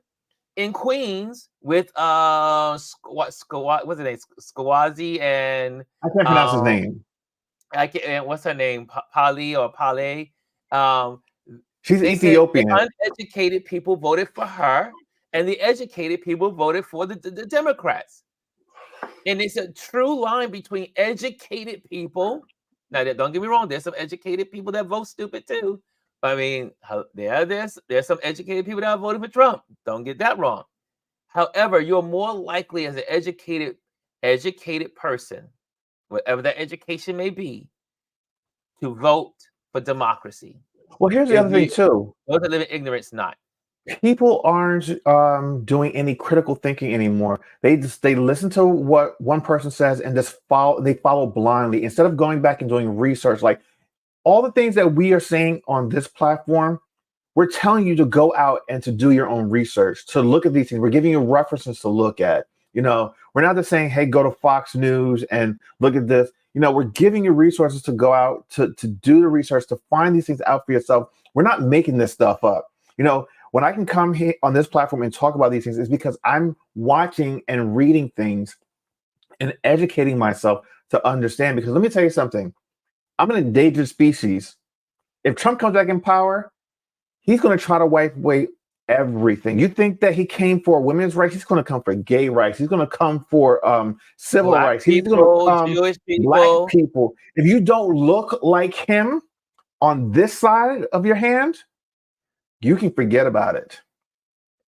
in Queens with what's his name? Squazi and I can't pronounce his name. I can't. What's her name? Pali or Pale? She's Ethiopian. The uneducated people voted for her, and the educated people voted for the Democrats. And it's a true line between educated people. Now, don't get me wrong. There's some educated people that vote stupid too. I mean, there's some educated people that are voting for Trump. Don't get that wrong. However, you're more likely as an educated person, whatever that education may be, to vote for democracy. Well, here's the other thing too. Those that live in ignorance, not. People aren't doing any critical thinking anymore. They listen to what one person says and just follow blindly instead of going back and doing research. Like all the things that we are saying on this platform, we're telling you to go out and to do your own research, to look at these things. We're giving you references to look at. You know, we're not just saying, hey, go to Fox News and look at this. You know, we're giving you resources to go out to do the research, to find these things out for yourself. We're not making this stuff up. You know, When I can come here on this platform and talk about these things, is because I'm watching and reading things and educating myself to understand. Because let me tell you something, I'm an endangered species. If Trump comes back in power, he's going to try to wipe away everything. You think that he came for women's rights? He's going to come for gay rights. He's going to come for civil Black rights. He's going to people, come Jewish black people. people. If you don't look like him on this side of your hand, you can forget about it.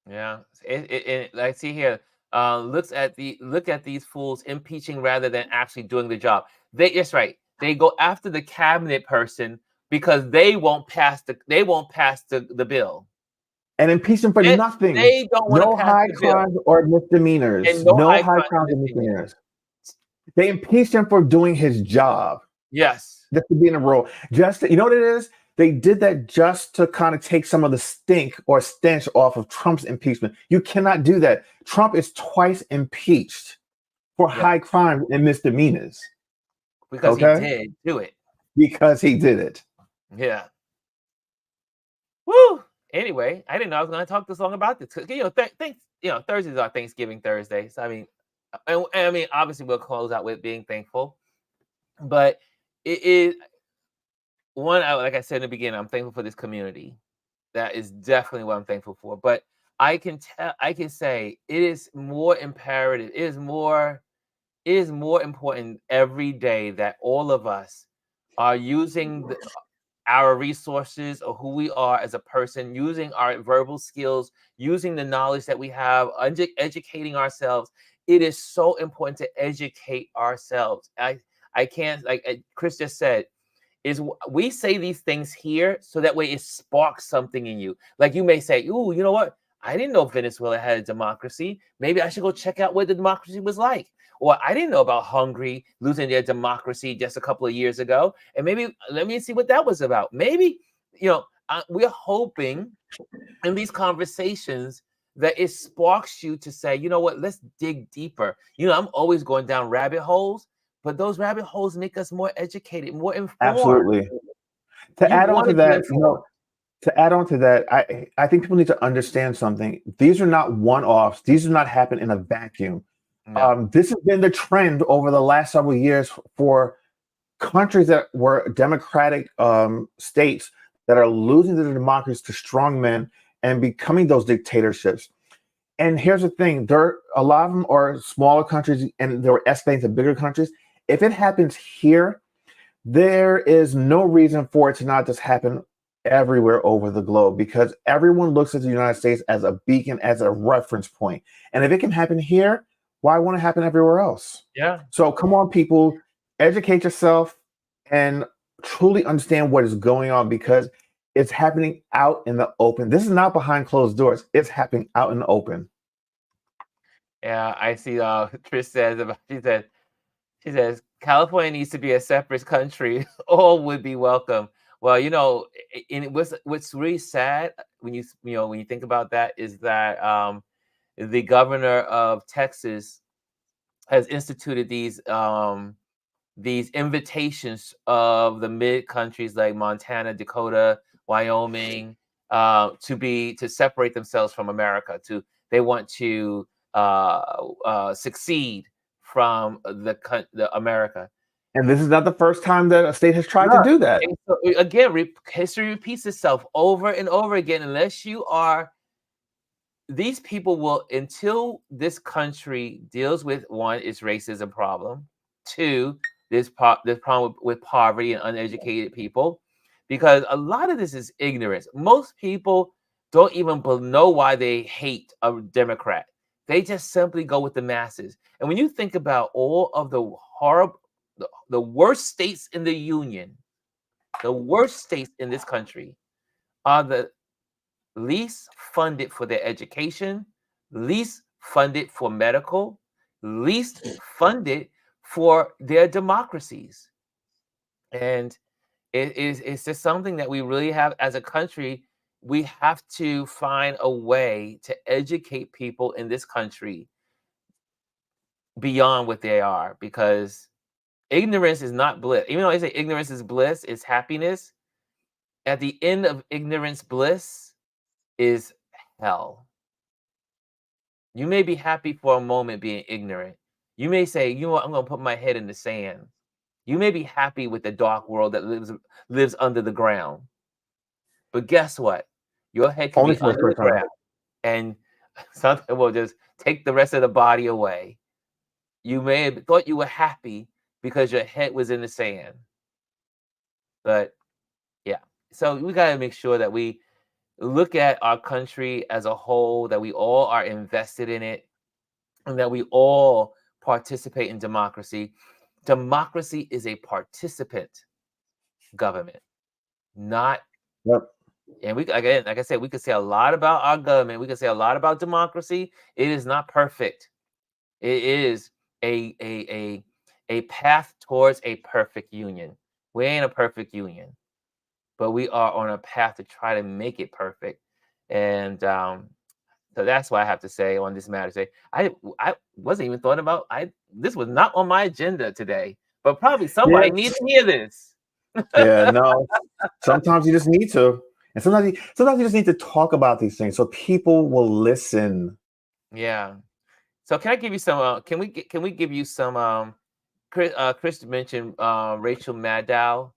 Yeah, I see here. Look at these fools impeaching rather than actually doing the job. That's right. They go after the cabinet person because they won't pass the bill. And impeach him for They, nothing. they don't want to No pass high the bill crimes or misdemeanors. and no No high high crime crimes or misdemeanors. misdemeanors. They impeached him for doing his job. Yes. Just to be in a role. You know what it is? They did that just to kind of take some of the stink or stench off of Trump's impeachment. You cannot do that. Trump is twice impeached for Yeah. high crimes and misdemeanors. Because he did do it. Because he did it. Yeah. Woo! Anyway, I didn't know I was going to talk this long about this. Thursdays are Thanksgiving Thursdays. I mean, obviously we'll close out with being thankful, but it is one. Like I said in the beginning, I'm thankful for this community. That is definitely what I'm thankful for. But I can say it is more imperative. It is more important every day that all of us are using our resources or who we are as a person, using our verbal skills, using the knowledge that we have, educating ourselves. It is so important to educate ourselves. I can't, like Chris just said, is we say these things here so that way it sparks something in you. Like you may say, "Ooh, you know what? I didn't know Venezuela had a democracy. Maybe I should go check out what the democracy was like." Or I didn't know about Hungary losing their democracy just a couple of years ago, and maybe let me see what that was about. Maybe we're hoping in these conversations that it sparks you to say, you know what? Let's dig deeper. I'm always going down rabbit holes, but those rabbit holes make us more educated, more informed. Absolutely. To You add on want to to be that, informed. I think people need to understand something. These are not one-offs. These do not happen in a vacuum. No. This has been the trend over the last several years for countries that were democratic states that are losing their democracy to strong men and becoming those dictatorships. And here's the thing: a lot of them are smaller countries, and they're escalating to bigger countries. If it happens here, there is no reason for it to not just happen everywhere over the globe, because everyone looks at the United States as a beacon, as a reference point. And if it can happen here, why won't it happen everywhere else? Yeah. So come on, people, educate yourself and truly understand what is going on, because it's happening out in the open. This is not behind closed doors. It's happening out in the open. Yeah, I see. Trish she says California needs to be a separate country. All would be welcome. Well, and what's really sad when you think about that is that the governor of Texas has instituted these invitations of the mid countries like Montana, Dakota, Wyoming, to separate themselves from America. They want to succeed from the America. And this is not the first time that a state has tried to Yeah. do that. And so, again, history repeats itself over and over again. Unless you are, these people will, until this country deals with, one, its racism problem, two, this problem with poverty and uneducated people, because a lot of this is ignorance. Most people don't even know why they hate a Democrat. They just simply go with the masses. And when you think about all of the horrible, the worst states in the union, the worst states in this country are the least funded for their education, least funded for medical, least funded for their democracies. And it's just something that we really have as a country. We have to find a way to educate people in this country beyond what they are, because ignorance is not bliss. Even though I say ignorance is bliss, it's happiness. At the end of ignorance, bliss is hell. You may be happy for a moment being ignorant. You may say, you know what, I'm going to put my head in the sand. You may be happy with the dark world that lives under the ground. But guess what? Your head can Only be for a under the short time. ground, and something will just take the rest of the body away. You may have thought you were happy because your head was in the sand. But yeah, so we got to make sure that we look at our country as a whole, that we all are invested in it, and that we all participate in democracy. Democracy is a participant government, not. Yep. And we, again, like I said, we could say a lot about our government. We could say a lot about democracy. It is not perfect. It is a path towards a perfect union. We ain't a perfect union, but we are on a path to try to make it perfect. And so that's what I have to say on this matter today. I wasn't even thought about. This was not on my agenda today, but probably somebody Yeah. needs to hear this. Yeah. No. Sometimes you just need to, and sometimes you just need to talk about these things so people will listen. Yeah. So can I give you some? Can we give you some? Chris mentioned Rachel Maddow.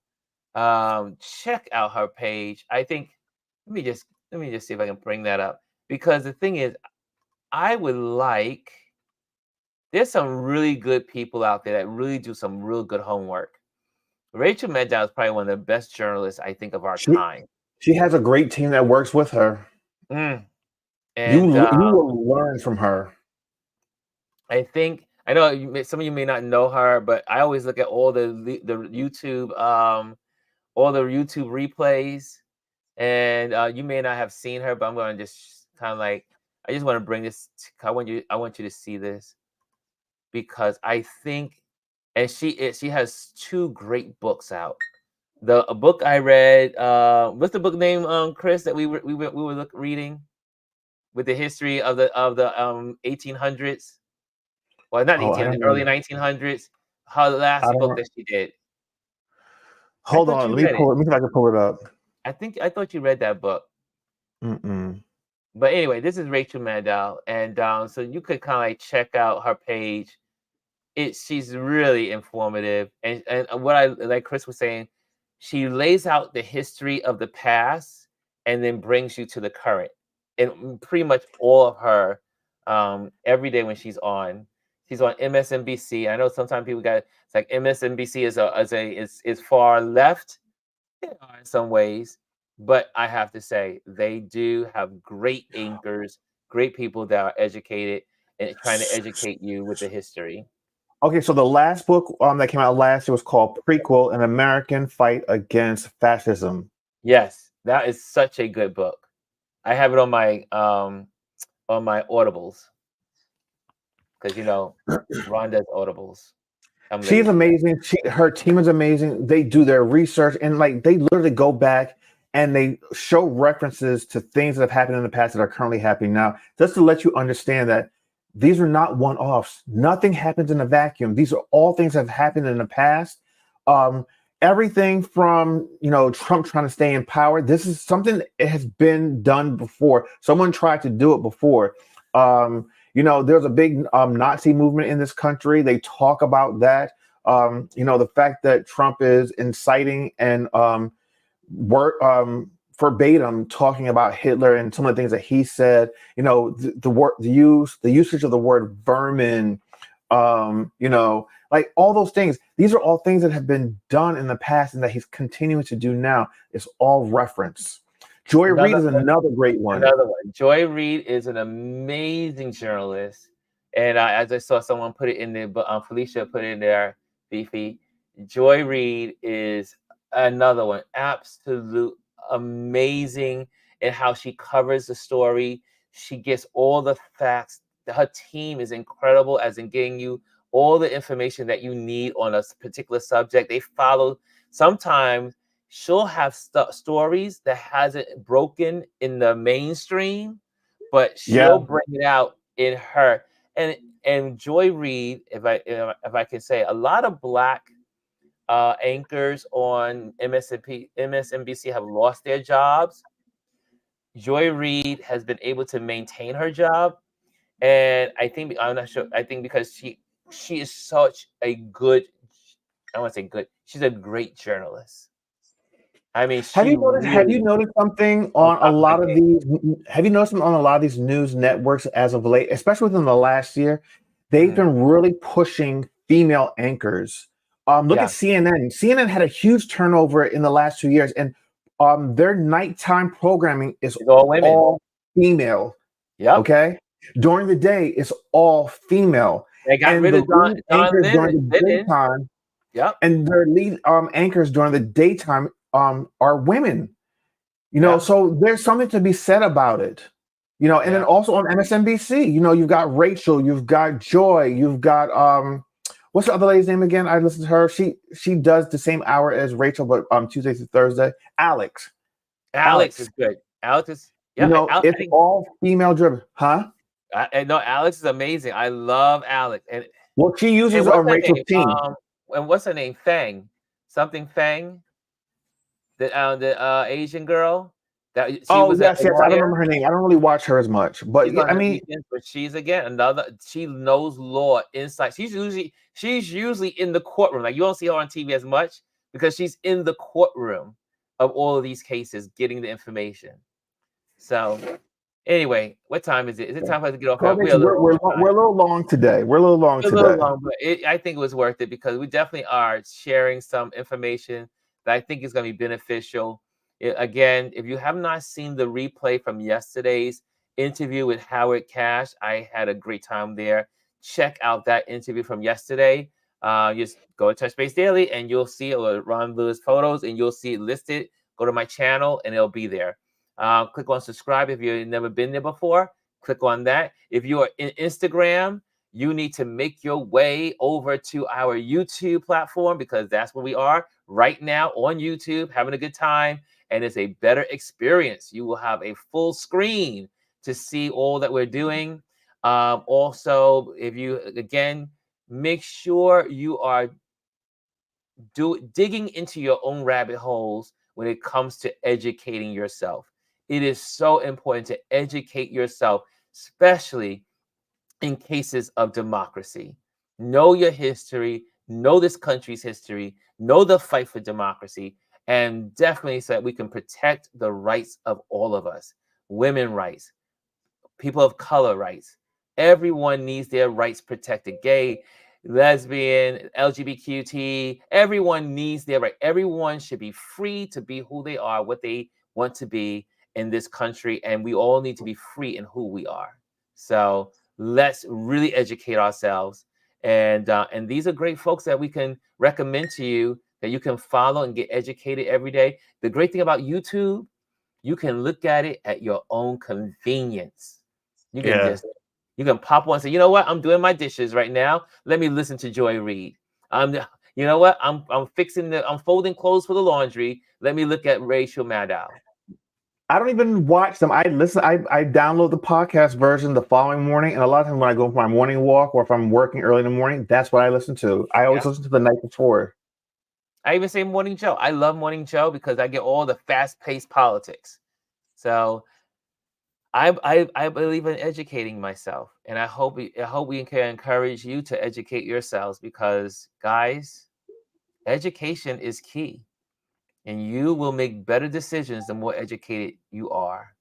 Check out her page. I think let me just see if I can bring that up, because the thing is, I would like. There's some really good people out there that really do some real good homework. Rachel Maddow is probably one of the best journalists I think of our She time. she has a great team that works with her. Mm. You And you will learn from her. I know some of you may not know her, but I always look at all the YouTube replays, and you may not have seen her, but I'm going to just kind of like, I just want to bring this. I want you to see this, because I think, and she has two great books out. A book I read, what's the book name, Chris, that we were reading, with the history of the 1800s. Well, not Oh, I 1800s, don't early know. 1900s. Her I last don't book know. that she did. I Hold thought on. you Let me read it. pull it. Let me see if I can pull it up. I thought you read that book. Mm-mm. But anyway, this is Rachel Maddow, and so you could kind of like check out her page. She's really informative, and what I like Chris was saying, she lays out the history of the past and then brings you to the current, and pretty much all of her, every day when she's on MSNBC. I know sometimes people got, it's like MSNBC is far left. They are in some ways, but I have to say they do have great anchors, great people that are educated and trying to educate you with the history. Okay, so the last book that came out last year was called Prequel: An American Fight Against Fascism. Yes, that is such a good book. I have it on my Audibles, because Ron does Audibles. I'm She's lazy. amazing. Her team is amazing. They do their research and like they literally go back and they show references to things that have happened in the past that are currently happening now, just to let you understand that these are not one-offs. Nothing happens in a vacuum. These are all things that have happened in the past. Um, Everything from Trump trying to stay in power. This is something that has been done before. Someone tried to do it before. There's a big Nazi movement in this country. They talk about that. The fact that Trump is inciting and verbatim talking about Hitler and some of the things that he said. The usage of the word vermin. Like all those things. These are all things that have been done in the past and that he's continuing to do now. It's all reference. Joy Reid Another is another great one. Another one. Joy Reid is an amazing journalist, and as I saw someone put it in there, but Felicia put it in there, Fifi. Joy Reid is another one. Absolute amazing in how she covers the story. She gets all the facts. Her team is incredible as in getting you all the information that you need on a particular subject. They follow. Sometimes she'll have stories that hasn't broken in the mainstream, but Yeah. she'll bring it out in her. And Joy Reid, if I can say, a lot of Black anchors on MSNBC have lost their jobs. Joy Reid has been able to maintain her job, and I think I'm not sure. I think because she is such a good. I want to say good. She's a great journalist. I mean, Have she you noticed? Have really you noticed something on on a top of her lot of game. these? Have you noticed on a lot of these news networks as of late, especially within the last year? They've Mhm. been really pushing female anchors. Look at Yeah, CNN. CNN had a huge turnover in the last 2 years, and their nighttime programming is it's all women. all female. Yep. Okay, during the day it's all female, They got and rid the of lead Don anchors during Lennon. the daytime Yep. and their lead anchors during the daytime are women. Yep. So there's something to be said about it. And then Yeah. also on MSNBC, you've got Rachel, you've got Joy, you've got what's the other lady's name again? I listened to her. She does the same hour as Rachel, but Tuesday to Thursday. Alex. Alex is Alex. good. Alex is yeah. I It's think all female driven. Huh? no. Alex is amazing. I love Alex. Well, she And uses what's her Rachel's name? team. And what's her name? Fang. Something Fang. The Asian girl that she Oh was a yes, yes. I don't lawyer. remember her name. I don't really watch her as much, but She's on I her mean, weekends, but she's again another. She knows law inside. She's usually in the courtroom. Like you don't see her on TV as much because she's in the courtroom of all of these cases, getting the information. So anyway, what time is it? Is it time for us to get off? Kobe, We're a little over we're time. a little long today. We're a little long A little today. long, but I think it was worth it because we definitely are sharing some information that I think is going to be beneficial. Again, if you have not seen the replay from yesterday's interview with Howard Cash, I had a great time there. Check out that interview from yesterday. Just go to Touch Base Daily and you'll see Ron Lewis photos and you'll see it listed. Go to my channel and it'll be there. Click on subscribe if you've never been there before. Click on that. If you are in Instagram, you need to make your way over to our YouTube platform because that's where we are right now on YouTube, having a good time. And it's a better experience. You will have a full screen to see all that we're doing. Also, if you, again, make sure you are digging into your own rabbit holes when it comes to educating yourself. It is so important to educate yourself, especially in cases of democracy. Know your history, know this country's history, know the fight for democracy, and definitely so that we can protect the rights of all of us. Women rights, people of color rights. Everyone needs their rights protected. Gay, lesbian, LGBTQT, everyone needs their right. Everyone should be free to be who they are, what they want to be in this country, and we all need to be free in who we are. So let's really educate ourselves. And these are great folks that we can recommend to you that you can follow and get educated every day. The great thing about YouTube, you can look at it at your own convenience. You can Yeah. just you can pop on and say, you know what, I'm doing my dishes right now. Let me listen to Joy Reid. You know what, I'm folding clothes for the laundry. Let me look at Rachel Maddow. I don't even watch them. I listen. I download the podcast version the following morning, and a lot of times when I go for my morning walk or if I'm working early in the morning, that's what I listen to. I always Yeah. listen to the night before. I even say Morning Joe. I love Morning Joe because I get all the fast-paced politics. So I believe in educating myself, and I hope we can encourage you to educate yourselves because guys, education is key, and you will make better decisions the more educated you are.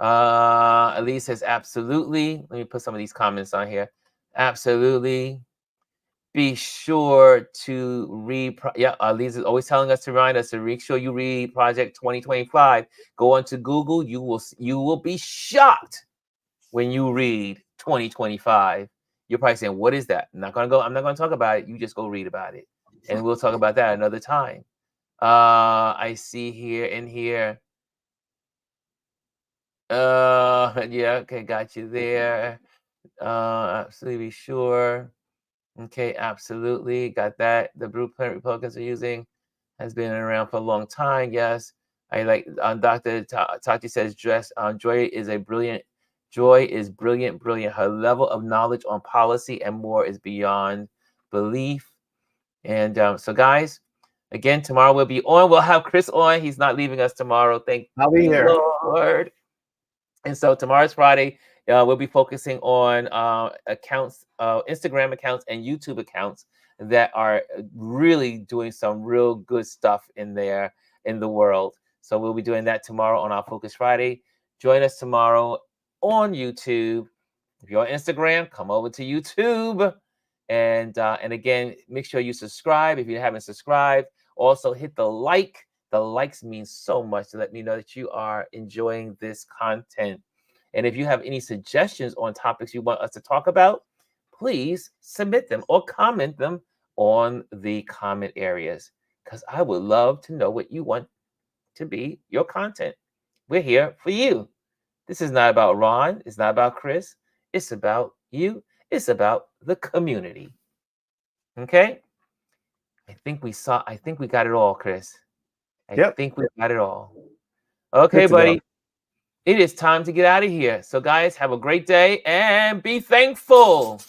Elise says absolutely. Let me put some of these comments on here. Absolutely. Be sure to read. Yeah, Elise is always telling us to remind us to make sure you read Project 2025. Go onto Google. You will be shocked when you read 2025. You're probably saying, "What is that?" I'm not gonna talk about it. You just go read about it, and we'll talk about that another time. I see here in here. Yeah, okay, got you there. Absolutely sure. Okay, absolutely. Got that. The blueprint Republicans are using has been around for a long time. Yes. I like Dr. Tati says Joy is brilliant, brilliant. Her level of knowledge on policy and more is beyond belief. And so guys, again, tomorrow we'll be on. We'll have Chris on. He's not leaving us tomorrow. Thank I'll be you, here. Lord. Lord. And so tomorrow's Friday. We'll be focusing on accounts, Instagram accounts and YouTube accounts that are really doing some real good stuff in there in the world. So we'll be doing that tomorrow on our Focus Friday. Join us tomorrow on YouTube. If you're on Instagram, come over to YouTube. And again, make sure you subscribe if you haven't subscribed. Also, hit the like. The likes mean so much to let me know that you are enjoying this content. And if you have any suggestions on topics you want us to talk about, please submit them or comment them on the comment areas, because I would love to know what you want to be your content. We're here for you. This is not about Ron. It's not about Chris. It's about you. It's about the community. Okay? I think we got it all, Chris. I think we got it all. Okay, buddy. Go. It is time to get out of here. So, guys, have a great day and be thankful.